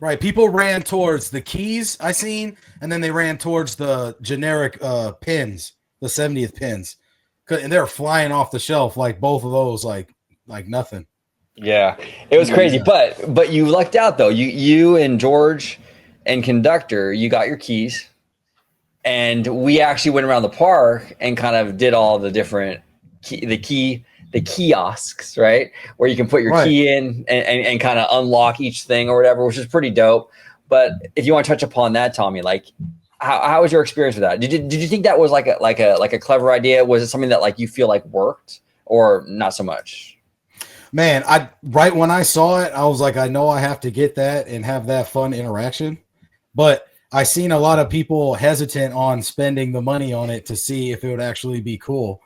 Right. People ran towards the keys I seen, and then they ran towards the generic pins, the 70th pins. And they're flying off the shelf like both of those, like nothing. Yeah, it was crazy. Yeah. But you lucked out though. You and George and Conductor, you got your keys. And we actually went around the park and kind of did all the different the kiosks, right? Where you can put your key in and kind of unlock each thing or whatever, which is pretty dope. But if you want to touch upon that, Tommy, like how was your experience with that? Did you think that was like a clever idea? Was it something that like you feel like worked or not so much? Man, right when I saw it, I was like, I know I have to get that and have that fun interaction. But I seen a lot of people hesitant on spending the money on it to see if it would actually be cool.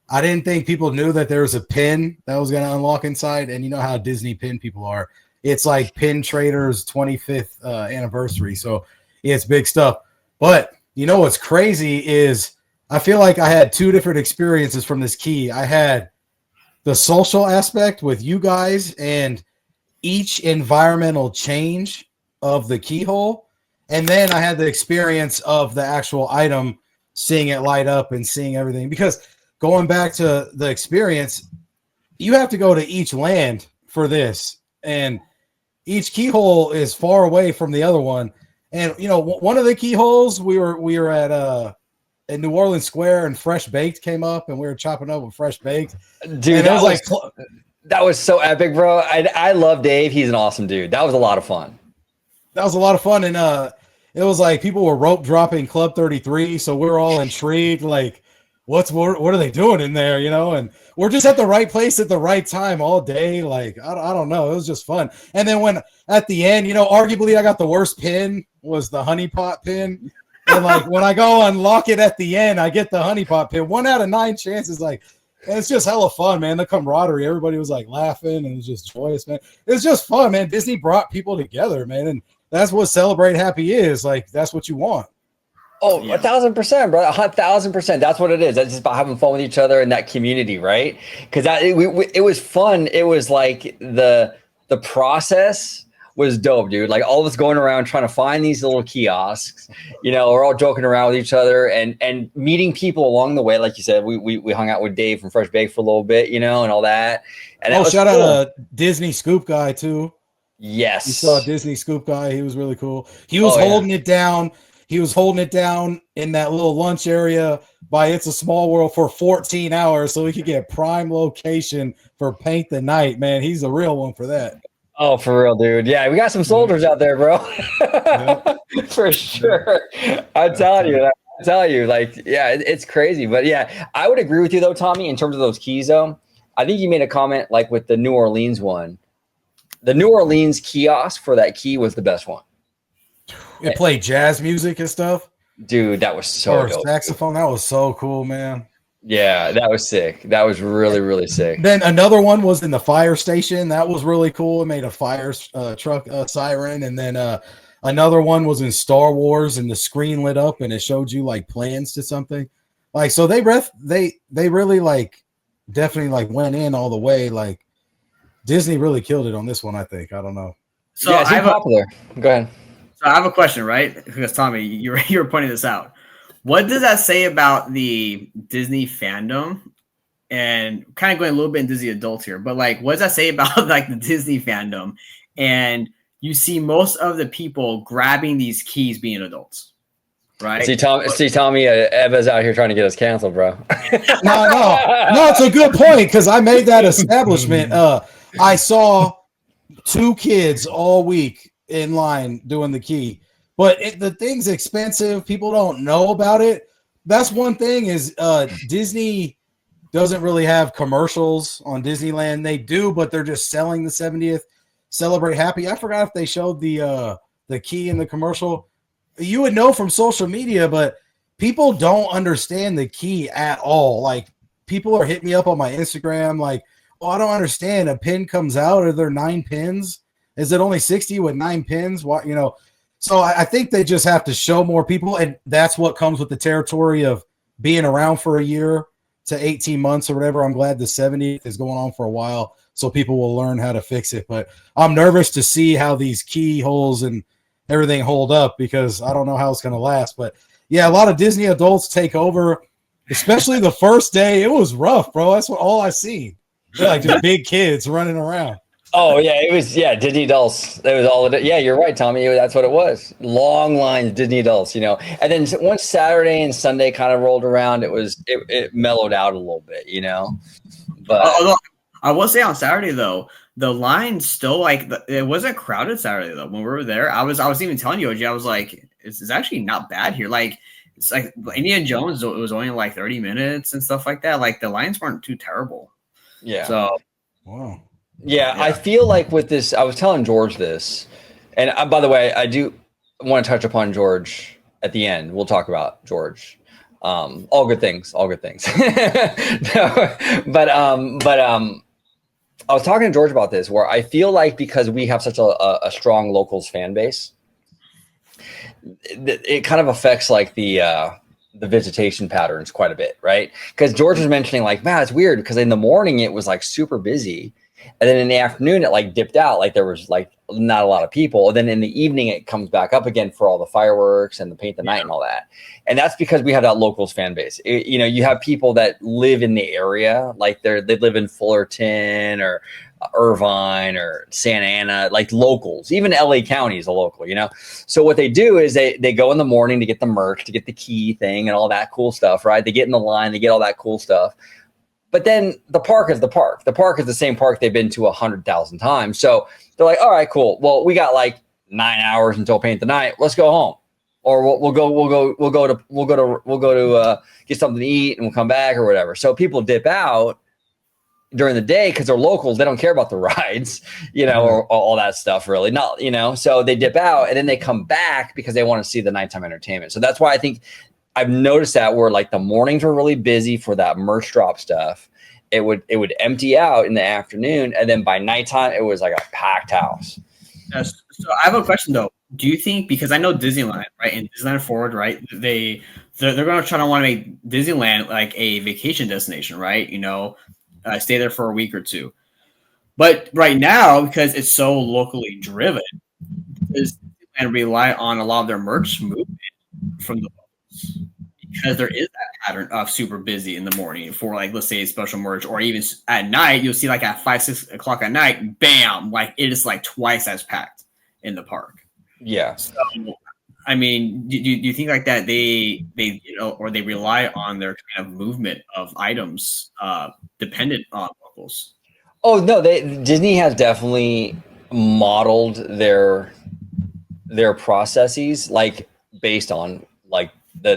I didn't think people knew that there was a pin that was going to unlock inside. And you know how Disney pin people are. It's like Pin Trader's 25th anniversary. So it's big stuff. But you know what's crazy is I feel like I had two different experiences from this key. I had the social aspect with you guys, and each environmental change of the keyhole, and then I had the experience of the actual item, seeing it light up and seeing everything. Because going back to the experience, you have to go to each land for this, and each keyhole is far away from the other one. And you know, one of the keyholes, we were at New Orleans Square, and Fresh Baked came up, and we were chopping up with Fresh Baked. Dude, and that was so epic, bro. I love Dave. He's an awesome dude. That was a lot of fun. That was a lot of fun, and it was like people were rope dropping Club 33, so we're all intrigued, like what are they doing in there, you know? And we're just at the right place at the right time all day. Like I don't know, it was just fun. And then when at the end, you know, arguably I got the worst pin was the honey pot pin. And like when I go unlock it at the end, I get the honey pot pin. 1 out of 9 chances, like. And it's just hella fun, man. The camaraderie, everybody was like laughing, and it was just joyous, man. It's just fun, man. Disney brought people together, man, and that's what Celebrate Happy is. Like, that's what you want. Oh, 1,000%, bro. 1,000%. That's what it is. That's just about having fun with each other in that community, right? Because it was fun. It was like the process was dope, dude. Like all of us going around trying to find these little kiosks, you know, we're all joking around with each other and meeting people along the way. Like you said, we hung out with Dave from Fresh Baked for a little bit, you know, and all that. And shout out Disney Scoop Guy too. Yes. You saw Disney Scoop Guy. He was really cool. He was holding it down. He was holding it down in that little lunch area by It's a Small World for 14 hours so he could get prime location for Paint the Night, man. He's a real one for that. Oh, for real, dude. Yeah, we got some soldiers out there, bro. For sure. I'm telling you, like, yeah, it's crazy. But yeah, I would agree with you though, Tommy, in terms of those keys though. I think you made a comment like with the New Orleans one. The New Orleans kiosk for that key was the best one. It played jazz music and stuff. Dude, that was so dope. Saxophone, that was so cool, man. Yeah, that was sick. That was really, really sick. Then another one was in the fire station. That was really cool. It made a fire truck siren. And then another one was in Star Wars, and the screen lit up and it showed you like plans to something. Like, so they really like definitely like went in all the way. Like Disney really killed it on this one, I think. I don't know. So yeah, it's popular. Go ahead. So I have a question, right? Because Tommy, you were pointing this out. What does that say about the Disney fandom? And kind of going a little bit in Disney adults here, but like, what does that say about like the Disney fandom? And you see most of the people grabbing these keys being adults, right? See Tommy, Ebba's out here trying to get us canceled, bro. No, it's a good point because I made that establishment. I saw 2 kids all week in line doing the key. But the thing's expensive. People don't know about it. That's one thing is Disney doesn't really have commercials on Disneyland. They do, but they're just selling the 70th Celebrate Happy. I forgot if they showed the key in the commercial. You would know from social media, but people don't understand the key at all. Like people are hitting me up on my Instagram like, oh, I don't understand. A pin comes out. Are there 9 pins? Is it only 60 with 9 pins? What, you know? So I think they just have to show more people, and that's what comes with the territory of being around for a year to 18 months or whatever. I'm glad the 70th is going on for a while, so people will learn how to fix it. But I'm nervous to see how these keyholes and everything hold up because I don't know how it's going to last. But yeah, a lot of Disney adults take over, especially the first day. It was rough, bro. That's all I seen. They're like just big kids running around. Oh yeah, it was Disney adults. It was all yeah, you're right, Tommy. That's what it was. Long lines, Disney adults, you know. And then once Saturday and Sunday kind of rolled around, it mellowed out a little bit, you know. But I will say on Saturday though, the line still like it wasn't crowded Saturday though. When we were there, I was even telling you, OG, I was like, it's actually not bad here. Like it's like Indiana Jones, it was only like 30 minutes and stuff like that. Like the lines weren't too terrible. Yeah. So wow. Yeah, I feel like with this, I was telling George this, and by the way, I do want to touch upon George at the end. We'll talk about George. All good things. No, but I was talking to George about this, where I feel like because we have such a strong locals fan base, it kind of affects like the visitation patterns quite a bit, right? Because George was mentioning like, man, it's weird because in the morning it was like super busy. And then in the afternoon, it like dipped out, like there was like not a lot of people. And then in the evening, it comes back up again for all the fireworks and the paint the night and all that. And that's because we have that locals fan base. You know, you have people that live in the area, like they live in Fullerton or Irvine or Santa Ana, like locals. Even LA County is a local, you know. So what they do is they go in the morning to get the merch, to get the key thing and all that cool stuff, right? They get in the line, they get all that cool stuff. But then the park is the park. The park is the same park they've been to 100,000 times. So they're like, all right, cool. Well, we got like 9 hours until paint the night. Let's go home, or we'll go to get something to eat and we'll come back or whatever. So people dip out during the day because they're locals. They don't care about the rides, you know, or all that stuff really. Not, you know, so they dip out and then they come back because they want to see the nighttime entertainment. So that's why I think I've noticed that where like the mornings were really busy for that merch drop stuff. It would empty out in the afternoon, and then by nighttime it was like a packed house. Yes. So I have a question though. Do you think, because I know Disneyland, right, and Disneyland Forward, right, they're going to try to want to make Disneyland like a vacation destination, right? You know, stay there for a week or two. But right now, because it's so locally driven, does Disneyland rely on a lot of their merch movement from the locals? Because there is that pattern of super busy in the morning for like, let's say, special merch, or even at night, you'll see like at 5-6 o'clock at night, bam, like it is like twice as packed in the park. Yeah. So, I mean, do you think like that they you know, or they rely on their kind of movement of items dependent on locals? Oh no, Disney has definitely modeled their processes like based on like the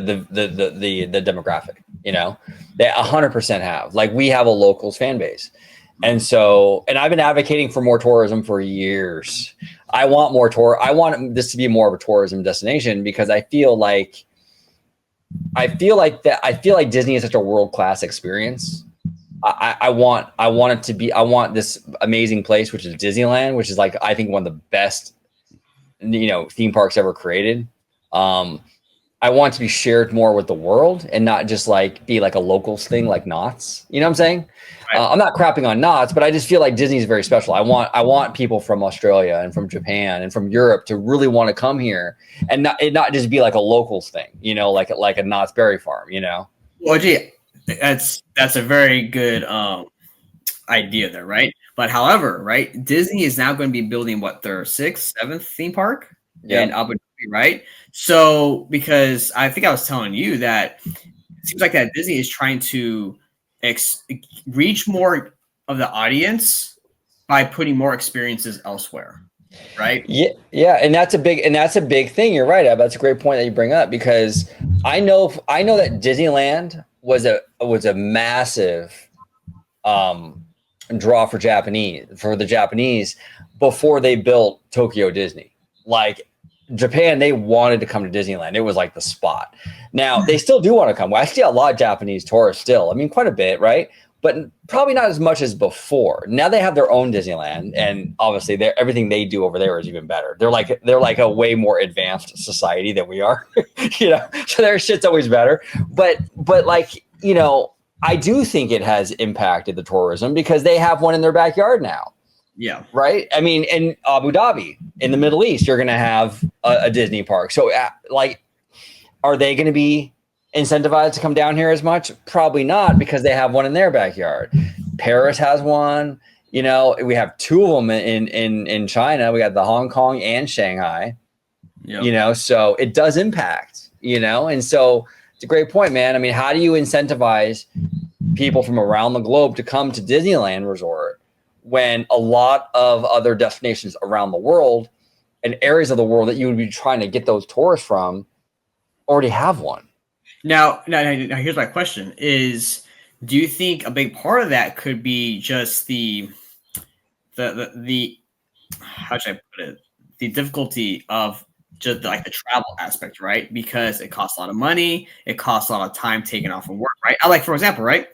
demographic, you know. They 100% have. Like we have a locals fan base. And so, and I've been advocating for more tourism for years. I want more I want this to be more of a tourism destination because I feel like Disney is such a world-class experience. I want this amazing place, which is Disneyland, which is like, I think one of the best, you know, theme parks ever created. I want to be shared more with the world and not just like be like a locals thing like Knott's. You know what I'm saying? Right. I'm not crapping on Knott's, but I just feel like Disney is very special. I want people from Australia and from Japan and from Europe to really want to come here and not just be like a locals thing, you know, like a Knott's Berry Farm, you know? Well, gee, that's a very good idea there, right? But however, right, Disney is now going to be building what, their 6th, 7th theme park in Abu Dhabi, right? So, because I think I was telling you that it seems like that Disney is trying to reach more of the audience by putting more experiences elsewhere, right? Yeah, and that's a big thing. You're right, Ab. That's a great point that you bring up because I know that Disneyland was a massive draw for the Japanese before they built Tokyo Disney. Like Japan, they wanted to come to Disneyland. It was like the spot. Now they still do want to come. Well, I see a lot of Japanese tourists still. I mean, quite a bit, right? But probably not as much as before. Now they have their own Disneyland, and obviously everything they do over there is even better. They're like a way more advanced society than we are, you know. So their shit's always better. But like, you know, I do think it has impacted the tourism because they have one in their backyard now. Yeah. Right. I mean, in Abu Dhabi, in the Middle East, you're going to have a Disney park. So, like, are they going to be incentivized to come down here as much? Probably not, because they have one in their backyard. Paris has one. You know, we have 2 of them in China. We got the Hong Kong and Shanghai. Yep. You know, so it does impact. You know, and so it's a great point, man. I mean, how do you incentivize people from around the globe to come to Disneyland Resort when a lot of other destinations around the world and areas of the world that you would be trying to get those tourists from already have one? Now, here's my question is, do you think a big part of that could be just the how should I put it? The difficulty of just like the travel aspect, right? Because it costs a lot of money. It costs a lot of time taken off from work, right? For example, right?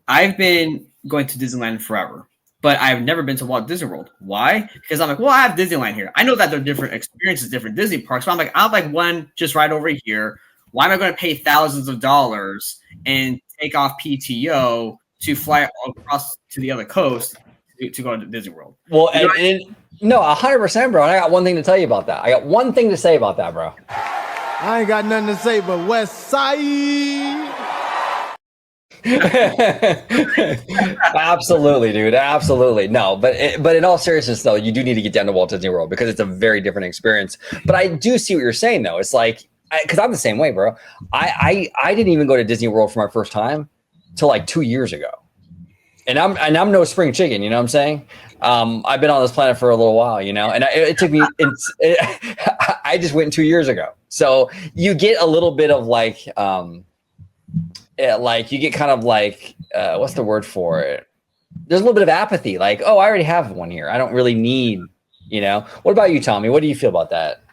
I've been going to Disneyland forever, but I've never been to Walt Disney World. Why? Because I'm like, well, I have Disneyland here. I know that there are different experiences, different Disney parks. So I'm like, I'll have like one just right over here. Why am I going to pay thousands of dollars and take off PTO to fly across to the other coast to to go to Disney World. Well, no, 100%, bro. And I got one thing to tell you about that. I got one thing to say about that, bro. I ain't got nothing to say but West Side. Absolutely, dude. Absolutely. No, but in all seriousness, though, you do need to get down to Walt Disney World because it's a very different experience. But I do see what you're saying, though. It's like, because I'm the same way, bro. I didn't even go to Disney World for my first time till like 2 years ago, and I'm no spring chicken. You know what I'm saying? I've been on this planet for a little while, you know, and it took me. I just went 2 years ago, so you get a little bit of like you get kind of like what's the word for it? There's a little bit of apathy, like, oh, I already have one here. I don't really need, you know. What about you, Tommy? What do you feel about that?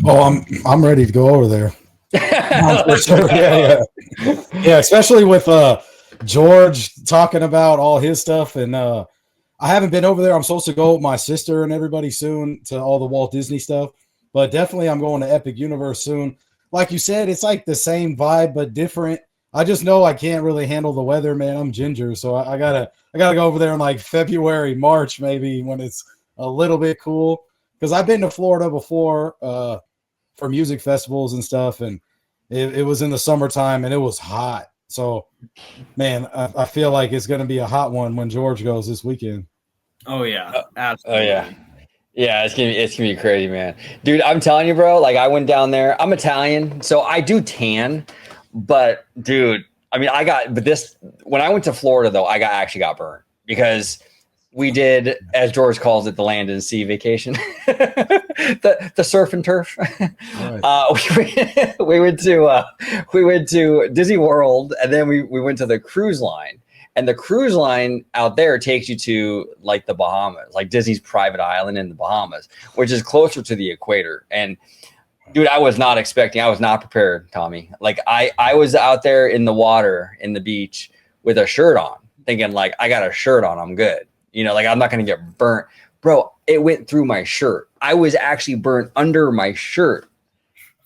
Oh, I'm ready to go over there. For sure. Yeah, especially with George talking about all his stuff, and I haven't been over there. I'm supposed to go with my sister and everybody soon to all the Walt Disney stuff, but definitely I'm going to Epic Universe soon. Like you said, it's like the same vibe but different. I just know I can't really handle the weather, man. I'm ginger, so I gotta go over there in like February, March, maybe when it's a little bit cool. Because I've been to Florida before for music festivals and stuff, and it was in the summertime and it was hot. So, man, I feel like it's going to be a hot one when George goes this weekend. Oh yeah, absolutely. Oh yeah. Yeah, it's gonna be crazy, man. Dude, I'm telling you, bro, like I went down there. I'm Italian, so I do tan, but dude, I mean when I went to Florida though, I actually got burned because we did, as George calls it, the land and sea vacation. the surf and turf. Right. We went to Disney World, and then we went to the cruise line. And the cruise line out there takes you to like the Bahamas, like Disney's private island in the Bahamas, which is closer to the equator. And dude, I was not prepared, Tommy. Like I was out there in the water, in the beach with a shirt on, thinking like, I got a shirt on, I'm good. You know, like I'm not going to get burnt. Bro, it went through my shirt. I was actually burnt under my shirt.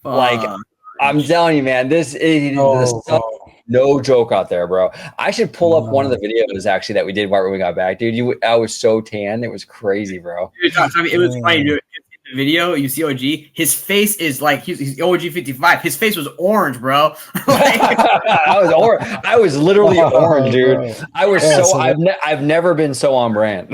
Like, I'm telling you, man, this is no joke out there, bro. I should pull up one of the videos actually that we did while we got back, dude. I was so tan. It was crazy, bro. Dude, it was funny, dude. In the video, you see OG, his face is like he's OG 55. His face was orange, bro. I was literally orange, dude. I was I've never been so on brand.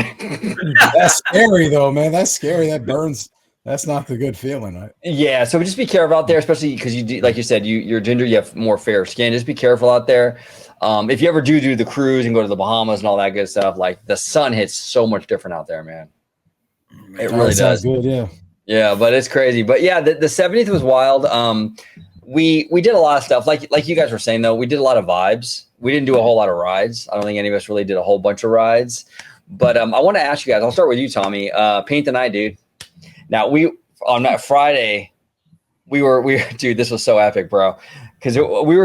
That's scary though, man. That's scary. That burns. That's not the good feeling, right? Yeah, so just be careful out there, especially because you do, like you said, you're ginger, you have more fair skin. Just be careful out there. If you ever do the cruise and go to the Bahamas and all that good stuff, like the sun hits so much different out there, man. It really does. Good, yeah. Yeah, but it's crazy. But yeah, the 70th was wild. We did a lot of stuff. Like you guys were saying though, we did a lot of vibes. We didn't do a whole lot of rides. I don't think any of us really did a whole bunch of rides. But I want to ask you guys. I'll start with you, Tommy. Paint the night, dude. Now on that Friday, we dude, this was so epic, bro. Because we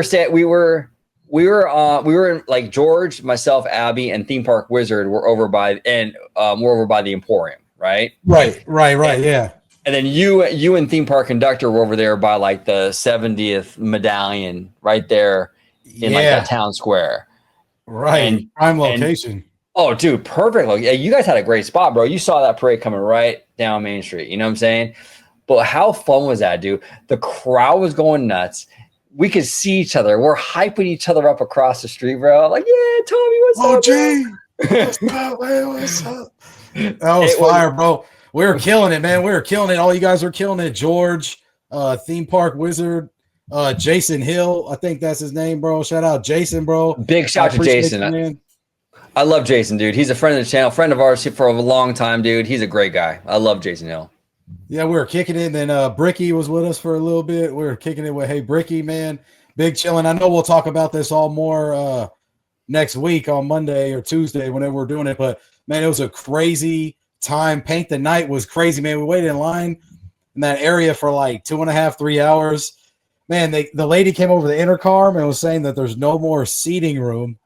were in like George, myself, Abby, and Theme Park Wizard were over by the Emporium, right? Right, yeah. And then you and Theme Park Conductor were over there by like the 70th Medallion, right there in like that town square. Right, and prime location. Oh, dude, perfect. Look, yeah, you guys had a great spot, bro. You saw that parade coming right down Main Street. You know what I'm saying? But how fun was that, dude? The crowd was going nuts. We could see each other. We're hyping each other up across the street, bro. Like, yeah, Tommy, what's up? Gee. What's up? That was fire, bro. We were killing it, man. We were killing it. All you guys were killing it. George, Theme Park Wizard, Jason Hill. I think that's his name, bro. Shout out Jason, bro. Big shout to Jason. I love Jason, dude. He's a friend of the channel, friend of ours for a long time, dude. He's a great guy. I love Jason Hill. Yeah, we were kicking it. And then Bricky was with us for a little bit. We were kicking it with, hey, Bricky, man. Big chilling. I know we'll talk about this all more next week on Monday or Tuesday whenever we're doing it. But, man, it was a crazy time. Paint the night was crazy, man. We waited in line in that area for like 2.5, 3 hours. Man, the lady came over the intercom and was saying that there's no more seating room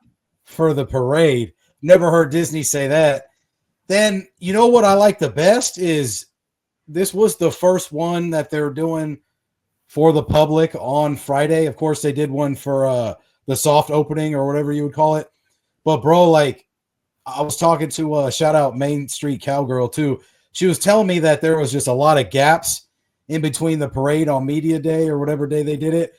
for the parade. Never heard Disney say that. Then, you know what I like the best is this was the first one that they're doing for the public on Friday. Of course, they did one for the soft opening or whatever you would call it. But, bro, like, I was talking to shout out Main Street Cowgirl too. She was telling me that there was just a lot of gaps in between the parade on media day or whatever day they did it.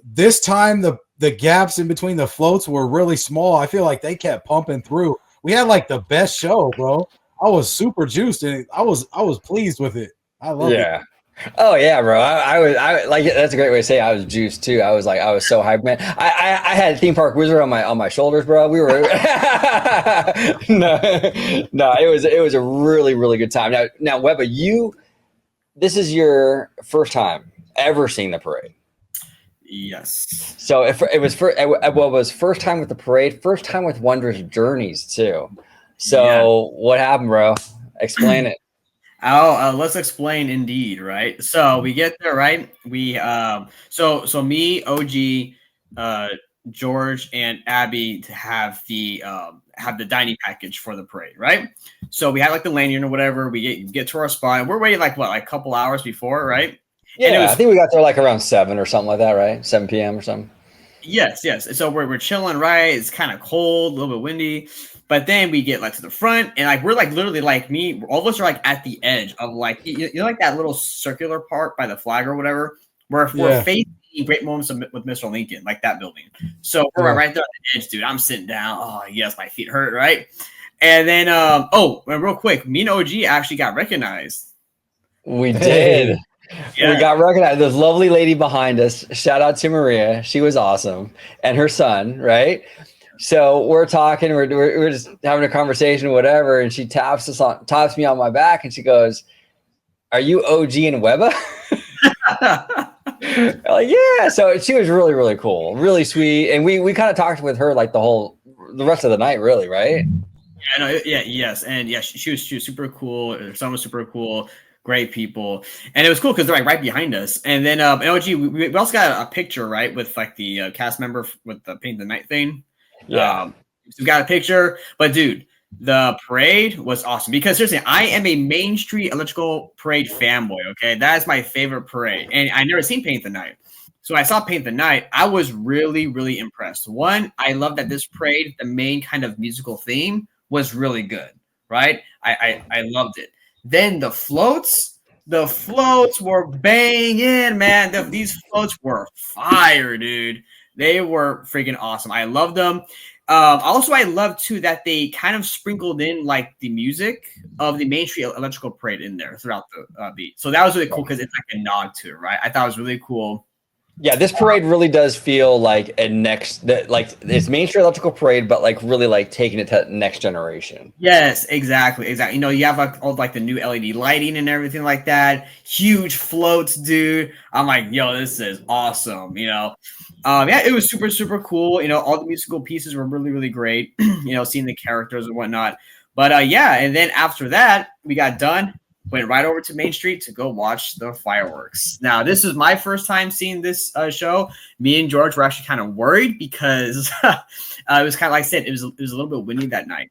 This time the gaps in between the floats were really small. I feel like they kept pumping through. We had like the best show, bro. I was super juiced and I was pleased with it. I loved it. Oh yeah, bro. I like that's a great way to say it. I was juiced too. I was so hyped, man. I had Theme Park Wizard on my shoulders, bro. We were no, it was a really, really good time. Now Webba, this is your first time ever seeing the parade. Yes. So if it was first time with the parade, first time with Wondrous Journeys too. So what happened, bro? Explain it. Let's explain indeed, right? So we get there, right? We so me, OG, George, and Abby to have the dining package for the parade, right? So we had like the lanyard or whatever. We get to our spot, and we're waiting like a couple hours before, right? Yeah, I think we got there like around 7 or something like that, right? 7 p.m. or something. Yes. So we're chilling, right? It's kind of cold, a little bit windy. But then we get like to the front, and like we're like literally like me, all of us are like at the edge of like you know like that little circular part by the flag or whatever, where we're facing Great Moments with Mr. Lincoln, like that building. So we're right there on the edge, dude. I'm sitting down. Oh yes, my feet hurt, right? And then real quick, me and OG actually got recognized. We did. Yeah. We got recognized. This lovely lady behind us. Shout out to Maria. She was awesome, and her son, right? So we're talking, we're just having a conversation, whatever, and she taps me on my back, and she goes, "Are you OG and Webba?" Like, yeah. So she was really, really cool, really sweet, and we kind of talked with her like the rest of the night, really, right? Yes, and yeah, she was super cool. Her son was super cool. Great people, and it was cool because they're like right behind us. And then OG, we also got a picture right with like the cast member with the Paint the Night thing. Yeah, so we got a picture. But dude, the parade was awesome because seriously, I am a Main Street Electrical Parade fanboy. Okay, that is my favorite parade, and I never seen Paint the Night. So I saw Paint the Night. I was really, really impressed. One, I love that this parade, the main kind of musical theme, was really good. Right, I loved it. Then the floats were banging, man. These floats were fire, dude. They were freaking awesome. I loved them. Also, I love too that they kind of sprinkled in like the music of the Main Street Electrical Parade in there throughout the beat. So that was really cool because it's like a nod to it, right? I thought it was really cool. Yeah, this parade really does feel like it's Main Street Electrical Parade, but like really like taking it to next generation. Yes, exactly. You know, you have like all like the new LED lighting and everything like that. Huge floats, dude. I'm like, yo, this is awesome. You know, yeah, it was super, super cool. You know, all the musical pieces were really, really great. You know, seeing the characters and whatnot. But yeah, and then after that, we got done. Went right over to Main Street to go watch the fireworks. Now, this is my first time seeing this show. Me and George were actually kind of worried because it was kind of like I said, it was a little bit windy that night.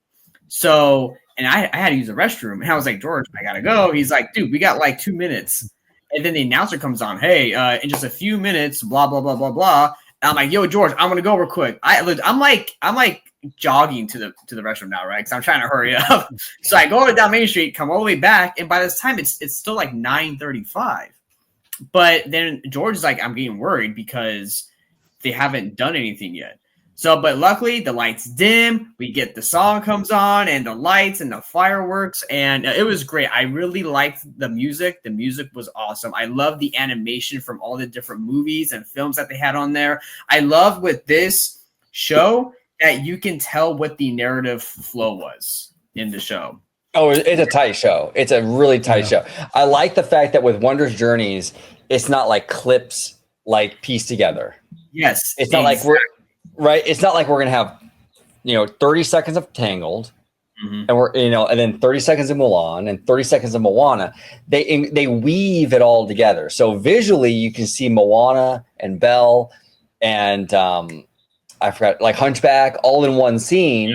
So, and I had to use the restroom, and I was like, George, I gotta go. He's like, dude, we got like 2 minutes. And then the announcer comes on, hey, in just a few minutes, blah blah blah blah blah. And I'm like, yo, George, I'm gonna go real quick. I'm like jogging to the restroom now, right? Because I'm trying to hurry up. So I go down Main Street, come all the way back, and by this time it's still like 9:35. But then George is like, I'm getting worried because they haven't done anything yet. So, but luckily the lights dim. We get the song comes on and the lights and the fireworks, and it was great. I really liked the music. The music was awesome. I love the animation from all the different movies and films that they had on there. I love with this show that you can tell what the narrative flow was in the show. Oh, it's a tight show. It's a really tight show. I like the fact that with Wondrous Journeys, it's not like clips like pieced together. Yes. It's not like it's not like we're going to have, 30 seconds of Tangled and and then 30 seconds of Mulan and 30 seconds of Moana. They weave it all together. So visually you can see Moana and Belle and, I forgot, like Hunchback, all in one scene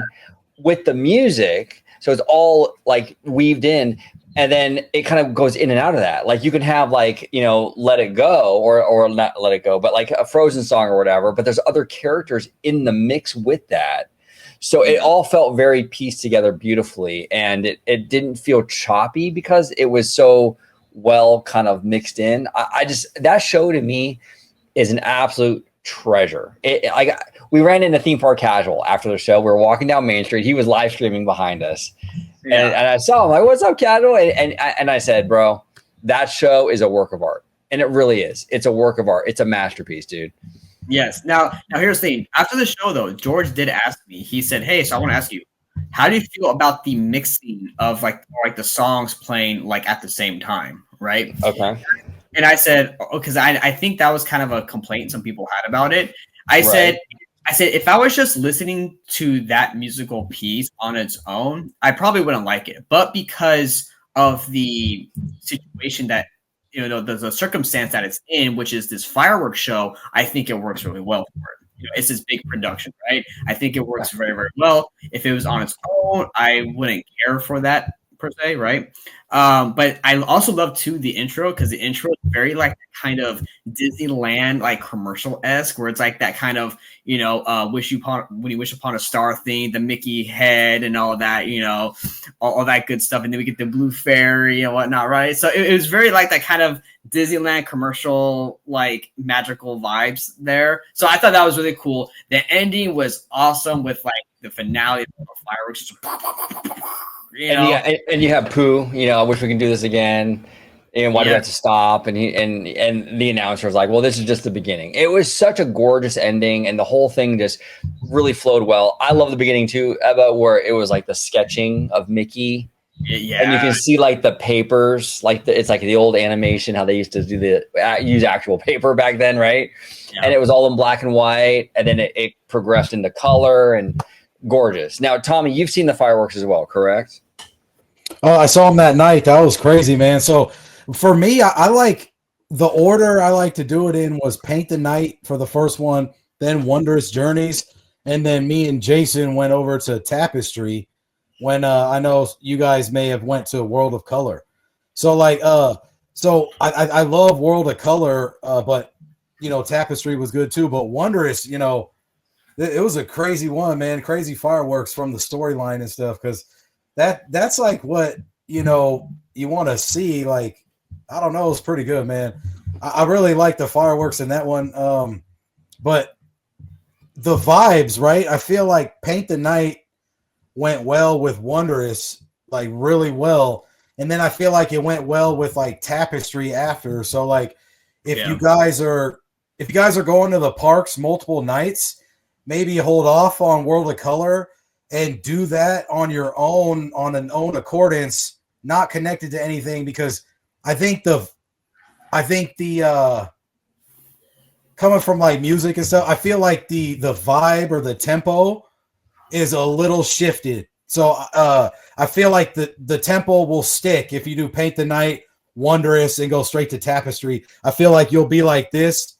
with the music. So it's all like weaved in, and then it kind of goes in and out of that. Like you can have like, Let It Go or not Let It Go, but like a Frozen song or whatever, but there's other characters in the mix with that. So it all felt very pieced together beautifully, and it didn't feel choppy because it was so well kind of mixed in. I just, that show to me is an absolute treasure. We ran into Theme Park Casual after the show. We were walking down Main Street. He was live streaming behind us. And I saw him like, "What's up, Casual?" And I said, "Bro, that show is a work of art." And it really is. It's a work of art. It's a masterpiece, dude. Yes. Now here's the thing. After the show, though, George did ask me. He said, "Hey, so I want to ask you, how do you feel about the mixing of like the songs playing like at the same time, right?" Okay. And I said, because I think that was kind of a complaint some people had about it. I said, if I was just listening to that musical piece on its own, I probably wouldn't like it. But because of the situation that, the circumstance that it's in, which is this fireworks show, I think it works really well for it. It's this big production, right? I think it works very, very well. If it was on its own, I wouldn't care for that per se, right? But I also love too the intro, because the intro is very like kind of Disneyland like commercial-esque, where it's like that kind of when you wish upon a star thing, the Mickey head and all that, all that good stuff, and then we get the blue fairy and whatnot, right? So it was very like that kind of Disneyland commercial like magical vibes there. So I thought that was really cool. The ending was awesome with like the finale of the fireworks. And you have Pooh, I wish we can do this again. And why do we have to stop? And the announcer was like, "Well, this is just the beginning." It was such a gorgeous ending, and the whole thing just really flowed well. I love the beginning too, Eva, where it was like the sketching of Mickey. Yeah. And you can see like the papers, it's like the old animation, how they used to use actual paper back then, right? Yeah. And it was all in black and white, and then it progressed into color and gorgeous. Now, Tommy, you've seen the fireworks as well, correct? Oh, I saw them that night. That was crazy, man. So for me, I like the order I like to do it in was Paint the Night for the first one, then Wondrous Journeys, and then me and Jason went over to Tapestry when I know you guys may have went to World of Color. So like so I love World of Color, but Tapestry was good too. But Wondrous, it was a crazy one, man. Crazy fireworks from the storyline and stuff, because that's like what you want to see. Like, I don't know, it's pretty good, man. I really like the fireworks in that one. But the vibes, right? I feel like Paint the Night went well with Wondrous, like really well, and then I feel like it went well with like Tapestry after. So like, if you guys are going to the parks multiple nights, maybe hold off on World of Color and do that on your own, on an own accordance, not connected to anything, because I think the coming from like music and stuff, I feel like the vibe or the tempo is a little shifted. So I feel like the tempo will stick if you do Paint the Night, Wondrous, and go straight to Tapestry. I feel like you'll be like this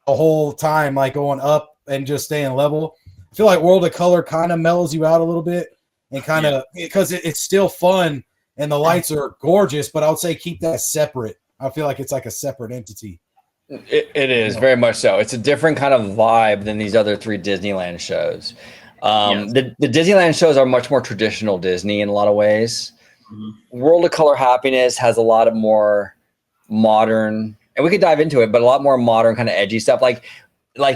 the whole time, like going up and just staying level. I feel like World of Color kind of mellows you out a little bit, and kind of because it's still fun and the lights are gorgeous, but I would say keep that separate. I feel like it's like a separate entity. It is very much so. It's a different kind of vibe than these other three Disneyland shows. The Disneyland shows are much more traditional Disney in a lot of ways. Mm-hmm. World of Color Happiness has a lot of more modern, and we could dive into it, but a lot more modern kind of edgy stuff, like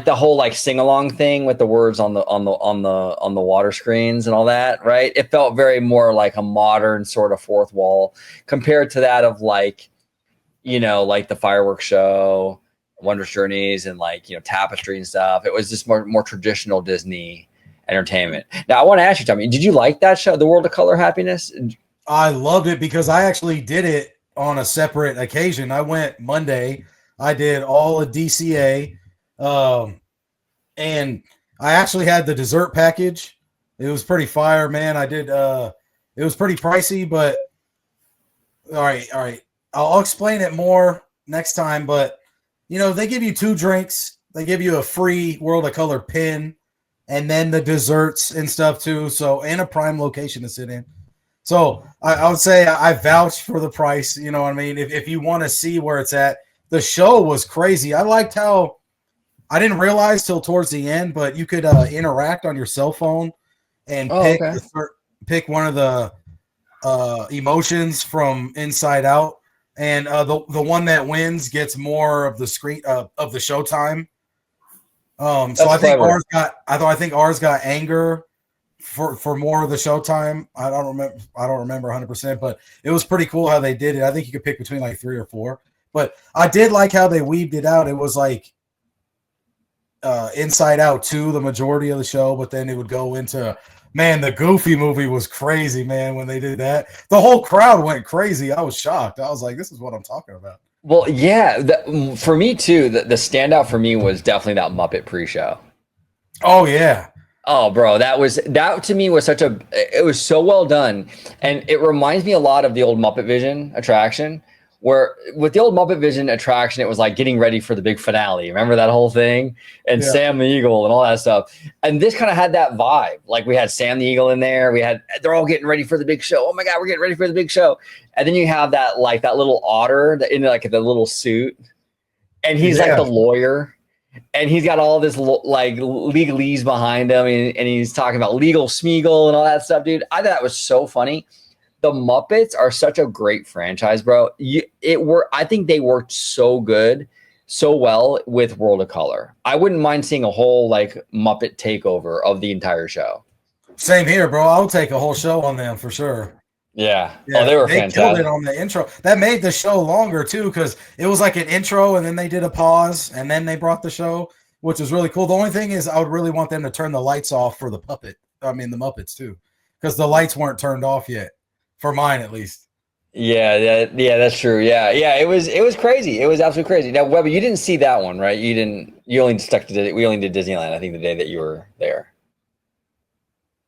the whole like sing along thing with the words on the water screens and all that, right? It felt very more like a modern sort of fourth wall compared to that of like the fireworks show, Wondrous Journeys, and Tapestry and stuff. It was just more traditional Disney entertainment. Now I want to ask you, Tommy, did you like that show, The World of Color Happiness? I loved it because I actually did it on a separate occasion. I went Monday. I did all of DCA. And I actually had the dessert package. It was pretty fire, man. I did, it was pretty pricey, but all right. I'll explain it more next time, but they give you 2 drinks. They give you a free World of Color pin, and then the desserts and stuff too. So, and a prime location to sit in. So I would say I vouch for the price. You know what I mean? If you want to see where it's at, the show was crazy. I liked how, I didn't realize till towards the end, but you could interact on your cell phone and Oh, okay. pick one of the emotions from Inside Out, and the one that wins gets more of the screen of the showtime. So I think clever. I think ours got anger for more of the showtime. I don't remember 100%, but it was pretty cool how they did it. I think you could pick between like 3 or 4, but I did like how they weaved it out. It was like Inside Out 2 the majority of the show, but then it would go into, man, the Goofy movie was crazy, man. When they did that, the whole crowd went crazy. I was shocked. I was like, this is what I'm talking about. Well, yeah, for me too, the standout for me was definitely that Muppet pre-show. Oh yeah. Oh, bro, that to me was it was so well done. And it reminds me a lot of the old Muppet Vision attraction, where with the old Muppet Vision attraction, it was like getting ready for the big finale. Remember that whole thing? And Yeah. Sam the Eagle and all that stuff. And this kind of had that vibe. Like we had Sam the Eagle in there. They're all getting ready for the big show. Oh my God, we're getting ready for the big show. And then you have that little otter in like the little suit. And he's like the lawyer. And he's got all this like legalese behind him, and he's talking about legal Smeagol and all that stuff, dude. I thought that was so funny. The Muppets are such a great franchise, bro. I think they worked so well with World of Color. I wouldn't mind seeing a whole like Muppet takeover of the entire show. Same here, bro. I'll take a whole show on them for sure. Yeah. Oh, they were fantastic. Killed it on the intro. That made the show longer too, because it was like an intro and then they did a pause and then they brought the show, which was really cool. The only thing is I would really want them to turn the lights off for the the Muppets too, because the lights weren't turned off yet, for mine at least. Yeah, that's true. Yeah, it was crazy. It was absolutely crazy. Now, Webba, you didn't see that one, right? We only did Disneyland, I think, the day that you were there.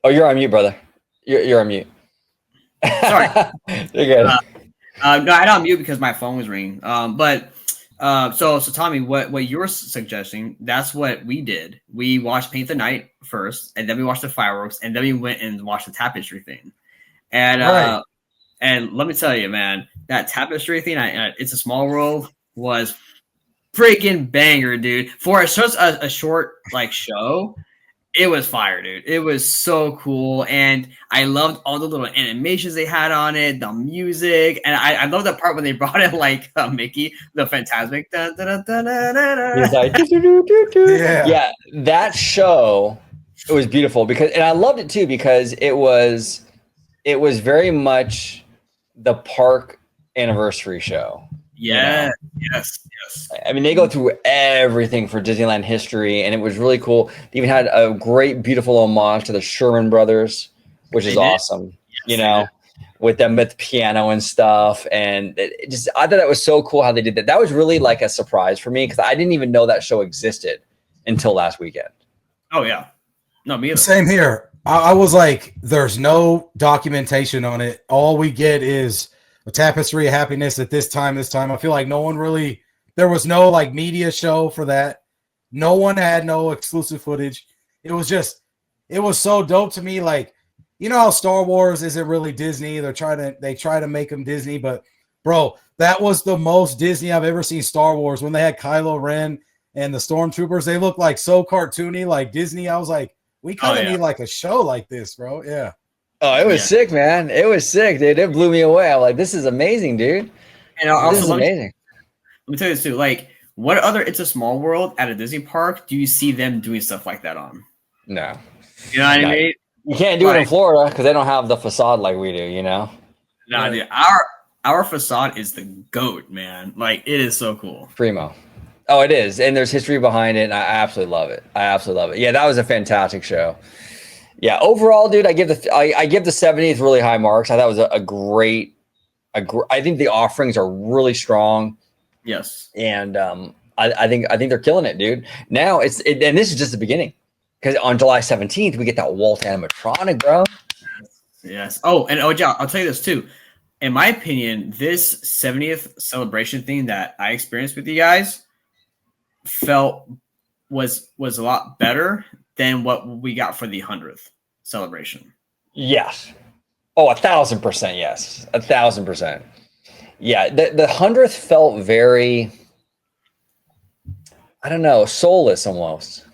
Oh, you're on mute, brother. You're on mute. Sorry. You're good. No, I had on mute because my phone was ringing. So Tommy, what you're suggesting, that's what we did. We watched Paint the Night first, and then we watched the fireworks, and then we went and watched the tapestry thing. And Right. And let me tell you, man, that tapestry thing, It's a Small World, was freaking banger, dude. For such a short like show, it was fire, dude. It was so cool, and I loved all the little animations they had on it, the music, and I love that part when they brought in like Mickey, the Phantasmic. He's like, yeah, that show, it was beautiful and I loved it too because it was very much the park anniversary show. Yeah, yes. I mean, they go through everything for Disneyland history, and it was really cool. They even had a great, beautiful homage to the Sherman Brothers, which is awesome. Yes, with them with the piano and stuff, and I thought that was so cool how they did that. That was really like a surprise for me because I didn't even know that show existed until last weekend. Oh yeah, no, me either. Same here. I was like, there's no documentation on it. All we get is a tapestry of happiness at this time. I feel like there was no like media show for that. No one had no exclusive footage. It was so dope to me. Like, you know how Star Wars isn't really Disney. They try to make them Disney, but bro, that was the most Disney I've ever seen Star Wars. When they had Kylo Ren and the Stormtroopers, they looked like so cartoony, like Disney. I was like, we kind of need like a show like this, bro. Yeah. Oh, it was sick, man. It was sick, dude. It blew me away. I'm like, this is amazing, dude. And also, this is amazing. Let me tell you this too. Like, what other It's a Small World at a Disney park do you see them doing stuff like that on? No. You know what I mean? You can't do it in Florida because they don't have the facade like we do, you know? No, dude. Our facade is the GOAT, man. Like, it is so cool. Primo. Oh, it is. And there's history behind it, and I absolutely love it. Yeah, that was a fantastic show. Yeah, overall, dude, I give the 70th really high marks. I thought it was I think the offerings are really strong. Yes. And I think they're killing it, dude. Now and this is just the beginning. Because on July 17th, we get that Walt animatronic, bro. Yes. Oh, and I'll tell you this too. In my opinion, this 70th celebration thing that I experienced with you guys was a lot better than what we got for the 100th celebration. Yes. Oh, 1,000% yes. 1,000%. Yeah, the 100th felt very, I don't know, soulless almost.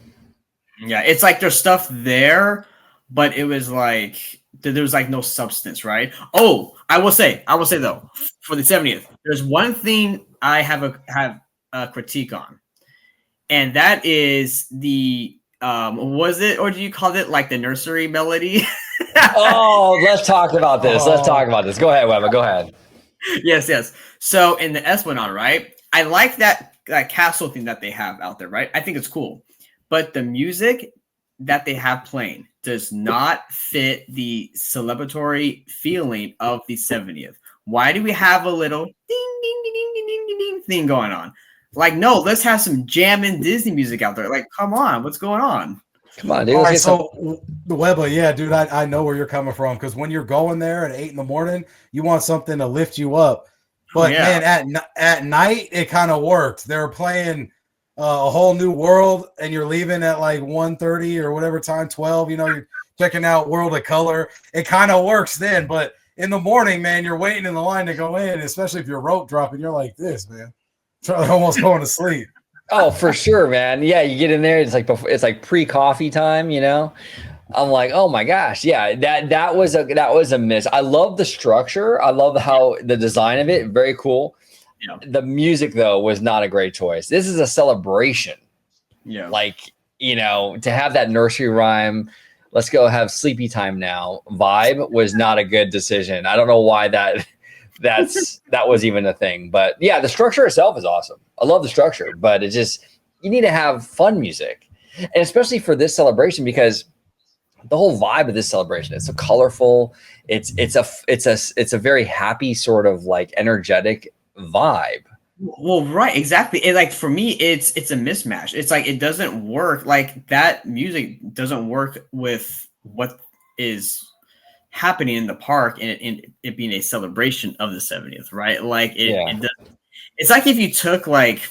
Yeah, it's like there's stuff there, but it was like there was like no substance, right? Oh, I will say though, for the 70th, there's one thing I have a critique on, and that is the was it, or do you call it like the nursery melody? Oh, let's talk about this. Let's talk about this. Go ahead, Webba. Go ahead. Yes. So in the Esplanade, right? I like that castle thing that they have out there, right? I think it's cool, but the music that they have playing does not fit the celebratory feeling of the 70th. Why do we have a little ding ding ding ding ding ding ding ding thing going on? Like, no, let's have some jamming Disney music out there. Like, come on, what's going on? Come on, dude. All right, so the Webba, yeah, dude, I know where you're coming from, because when you're going there at 8 in, you want something to lift you up. But man, at night it kind of worked. They're playing a whole new world, and you're leaving at like 1:30 or whatever time, 12. You know, you're checking out World of Color. It kind of works then, but in the morning, man, you're waiting in the line to go in, especially if you're rope dropping. You're like this, man. It's almost going to sleep. Oh, for sure, man. Yeah, you get in there. It's like pre-coffee time. You know, I'm like, oh my gosh, yeah. That was a miss. I love the structure. I love how the design of it. Very cool. Yeah. The music though was not a great choice. This is a celebration. Yeah, like, you know, to have that nursery rhyme, let's go have sleepy time now vibe was not a good decision. I don't know why that was even a thing. But yeah, the structure itself is awesome. I love the structure, but it just, you need to have fun music. And especially for this celebration, because the whole vibe of this celebration, it's so colorful. It's a very happy sort of like energetic vibe. Well, right, exactly. And like for me, it's a mismatch. It's like it doesn't work. Like that music doesn't work with what is happening in the park, and it being a celebration of the 70th, right? Like it does, it's like if you took like,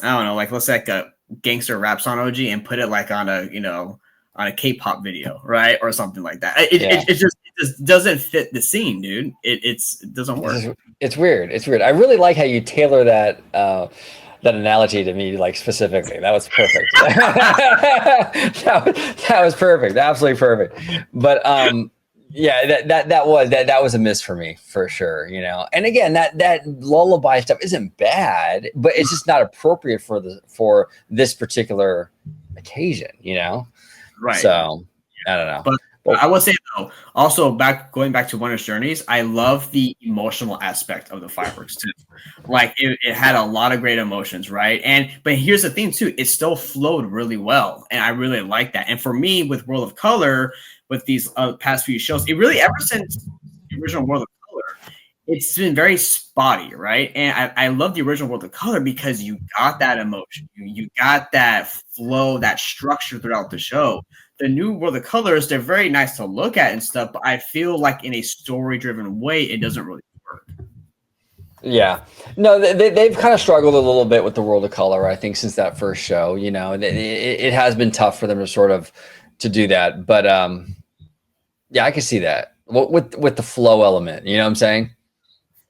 I don't know, like let's say like a gangster rap song OG and put it like on a, you know, on a K-pop video, right, or something like that. It just doesn't fit the scene, dude. It doesn't work. It's weird. It's weird. I really like how you tailor that analogy to me, like specifically. That was perfect. that was perfect. Absolutely perfect. But yeah, that was a miss for me for sure. You know, and again, that lullaby stuff isn't bad, but it's just not appropriate for this particular occasion. You know. Right. So I don't know. But I will say though, also going back to Wondrous Journeys, I love the emotional aspect of the fireworks too. Like it had a lot of great emotions, right? But here's the thing too, it still flowed really well, and I really like that. And for me, with World of Color, with these past few shows, it really, ever since the original World of Color, it's been very spotty, right? And I love the original World of Color because you got that emotion, you got that flow, that structure throughout the show. The new World of Colors, they're very nice to look at and stuff, but I feel like in a story-driven way, it doesn't really work. Yeah, no, they've kind of struggled a little bit with the World of Color, I think, since that first show. You know, it has been tough for them to sort of to do that, but yeah, I can see that with the flow element. You know what I'm saying?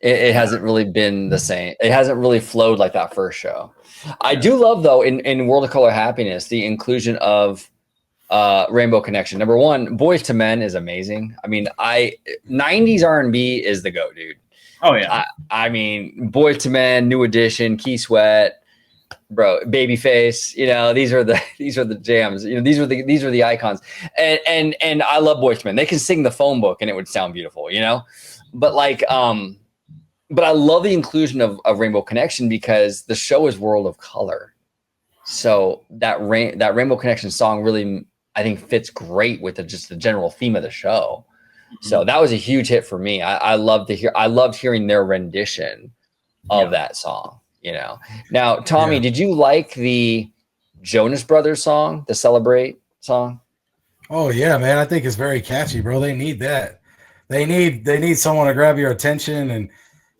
It hasn't really been the same. It hasn't really flowed like that first show. I do love though in World of Color Happiness the inclusion of Rainbow Connection. Number one, Boys to Men is amazing. I mean, 90s R&B is the go, dude. Oh yeah. I mean, Boys to Men, New Edition, Key Sweat, bro, Babyface. You know, these are the jams. You know, these are the icons. And I love Boys to Men. They can sing the phone book and it would sound beautiful. You know, but like but I love the inclusion of Rainbow Connection because the show is World of Color. So that Rainbow Connection song really, I think, fits great with just the general theme of the show. Mm-hmm. So that was a huge hit for me. I loved hearing their rendition of that song. You know. Now, Tommy, did you like the Jonas Brothers song, the Celebrate song? Oh yeah, man. I think it's very catchy, bro. They need that. They need someone to grab your attention and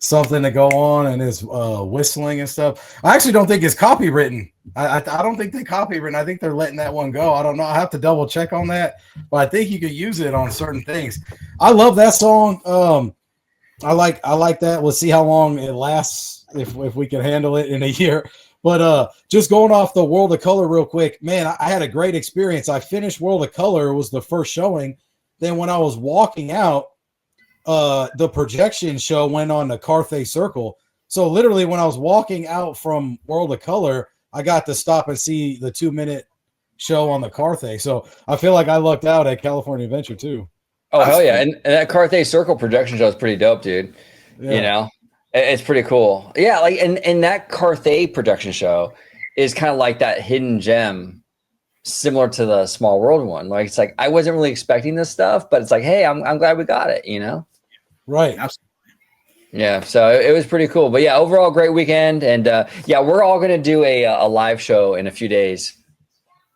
something to go on, and is whistling and stuff. I actually don't think it's copywritten. I don't think they copywritten. I think they're letting that one go. I don't know. I have to double check on that, but I think you could use it on certain things. I love that song. I like that. We'll see how long it lasts, if we can handle it in a year. But just going off the World of Color real quick, man, I had a great experience. I finished World of Color. It was the first showing, Then when I was walking out, the projection show went on the Carthay Circle. So literally when I was walking out from World of Color, I got to stop and see the 2-minute show on the Carthay. So I feel like I lucked out at California Adventure too. Oh, hell yeah. And that Carthay Circle projection show is pretty dope, dude. Yeah. You know, it's pretty cool. Yeah. Like, and that Carthay projection show is kind of like that hidden gem, similar to the Small World one. Like, it's like, I wasn't really expecting this stuff, but it's like, hey, I'm glad we got it, you know? Right. Absolutely. Yeah. So it was pretty cool. But yeah, overall, great weekend. And yeah, we're all going to do a live show in a few days.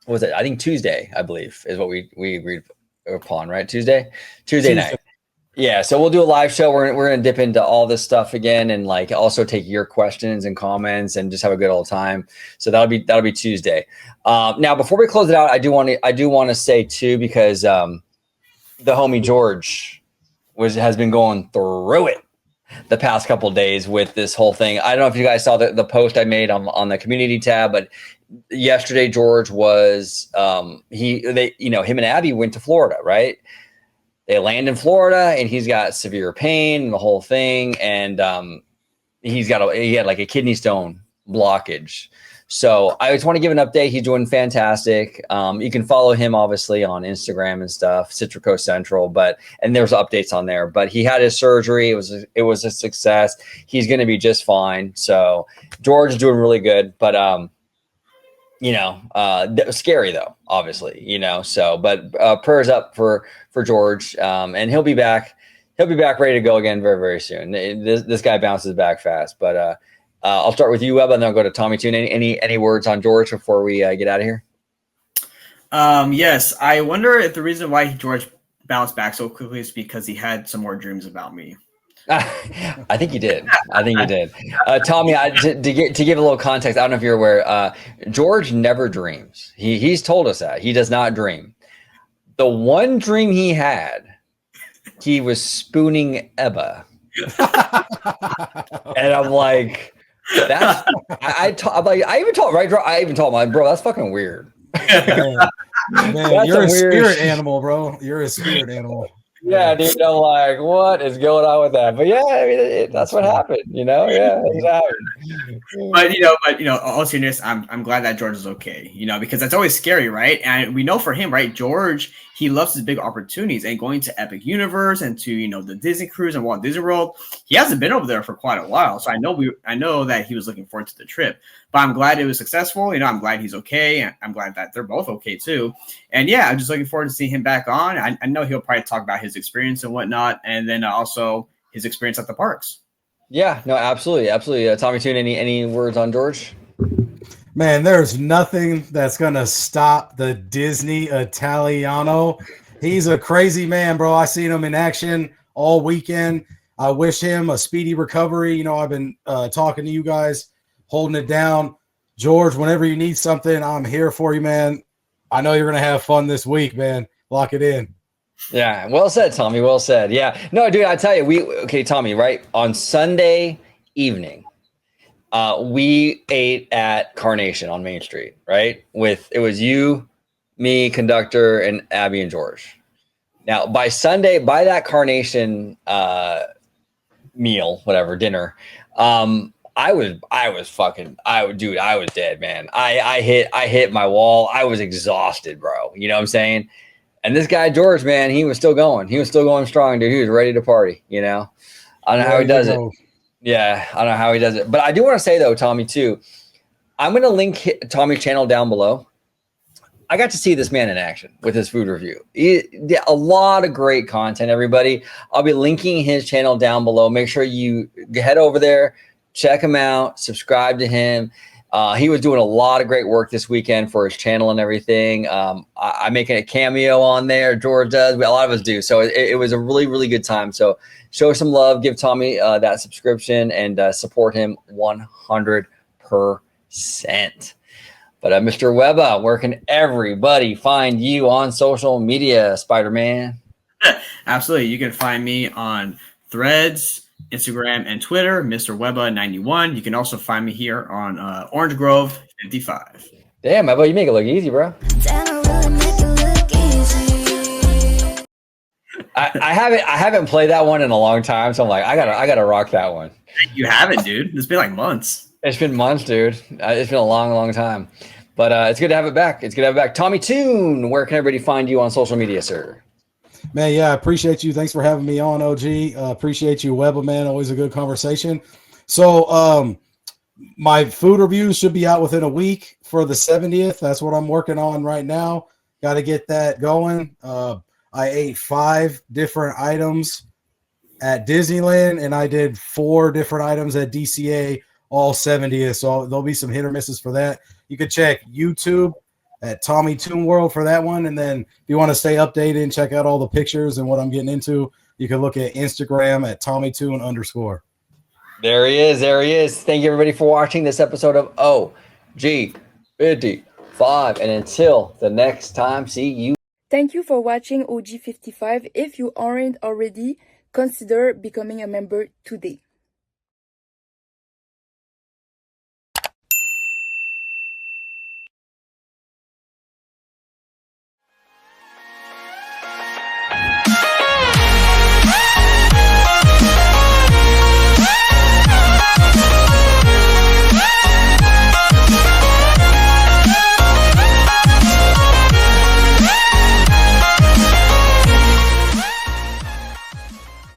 What was it? I think Tuesday, I believe, is what we agreed upon, right? Tuesday night. Yeah, so we'll do a live show. We're gonna dip into all this stuff again, and like also take your questions and comments, and just have a good old time. So that'll be Tuesday. Now, before we close it out, I do want to say too, because the homie George has been going through it the past couple of days with this whole thing. I don't know if you guys saw the post I made on the community tab, but yesterday George was him and Abby went to Florida, right? They land in Florida and he's got severe pain and the whole thing, and he had like a kidney stone blockage. So I just want to give an update. He's doing fantastic. You can follow him obviously on Instagram and stuff, Citrico Central, and there's updates on there. But he had his surgery. It was a success. He's going to be just fine. So George is doing really good, but scary though, obviously, so, but prayers up for George. And he'll be back ready to go again very, very soon. This guy bounces back fast, but I'll start with you, Webba, and then I'll go to TommyToon. Any words on George before we get out of here? Yes. I wonder if the reason why George bounced back so quickly is because he had some more dreams about me. I think you did. Tommy, to give a little context, I don't know if you're aware, George never dreams. He's told us that. He does not dream. The one dream he had, he was spooning Ebba. And I'm like, I even told him, bro, that's fucking weird. Man, you're a spirit animal, bro. You're a spirit animal. Yeah, dude, I'm like, what is going on with that? But yeah, I mean, that's what happened, Yeah, it happened. But all seriousness, I'm glad that George is okay, because that's always scary, right? And we know for him, right, George, he loves his big opportunities and going to Epic Universe and to the Disney cruise and Walt Disney World. He hasn't been over there for quite a while, so I know that he was looking forward to the trip. But I'm glad it was successful. I'm glad he's okay, and I'm glad that they're both okay too. And yeah, I'm just looking forward to seeing him back on. I know he'll probably talk about his experience and whatnot, and then also his experience at the parks. Yeah, no, absolutely. TommyToon, any words on George? Man, there's nothing that's gonna stop the Disney Italiano. He's a crazy man, bro. I seen him in action all weekend. I wish him a speedy recovery. I've been talking to you guys, holding it down. George, whenever you need something, I'm here for you, man. I know you're gonna have fun this week, man. Lock it in. Yeah, well said, Tommy. Well said. Yeah, no, dude, I tell you, Tommy, right on Sunday evening, we ate at Carnation on Main Street, right? It was you, me, Conductor, and Abby and George. Now, by Sunday, by that Carnation meal, whatever, dinner, I was dead, man. I hit my wall. I was exhausted, bro. You know what I'm saying? And this guy, George, man, he was still going. He was still going strong, dude. He was ready to party, I don't know how he does it. Yeah, I don't know how he does it. But I do want to say, though, Tommy, too, I'm going to link Tommy's channel down below. I got to see this man in action with his food review. A lot of great content, everybody. I'll be linking his channel down below. Make sure you head over there, check him out, subscribe to him. He was doing a lot of great work this weekend for his channel and everything. I'm making a cameo on there. George does. A lot of us do. So it was a really, really good time. So show some love. Give Tommy that subscription and support him 100%. But Mr. Webba, where can everybody find you on social media, Spider-Man? Absolutely. You can find me on Threads, Instagram, and Twitter, Mr. Webba91. You can also find me here on Orange Grove 55. Damn, Webba, you make it look easy, bro. I haven't played that one in a long time, so I'm like, I gotta rock that one. You haven't, dude. It's been like months. It's been months, dude. It's been a long time. But it's good to have it back. It's good to have it back. TommyToon, where can everybody find you on social media, sir? Man, yeah, I appreciate you. Thanks for having me on, OG. Appreciate you, Webba, man. Always a good conversation. So my food reviews should be out within a week for the 70th. That's what I'm working on right now. Got to get that going. I ate 5 different items at Disneyland, and I did 4 different items at DCA, all 70th. So there'll be some hit or misses for that. You can check YouTube at TommyToon World for that one. And then if you want to stay updated and check out all the pictures and what I'm getting into, you can look at Instagram at TommyToon_. There he is. There he is. Thank you, everybody, for watching this episode of OG55. And until the next time, see you. Thank you for watching OG55. If you aren't already, consider becoming a member today.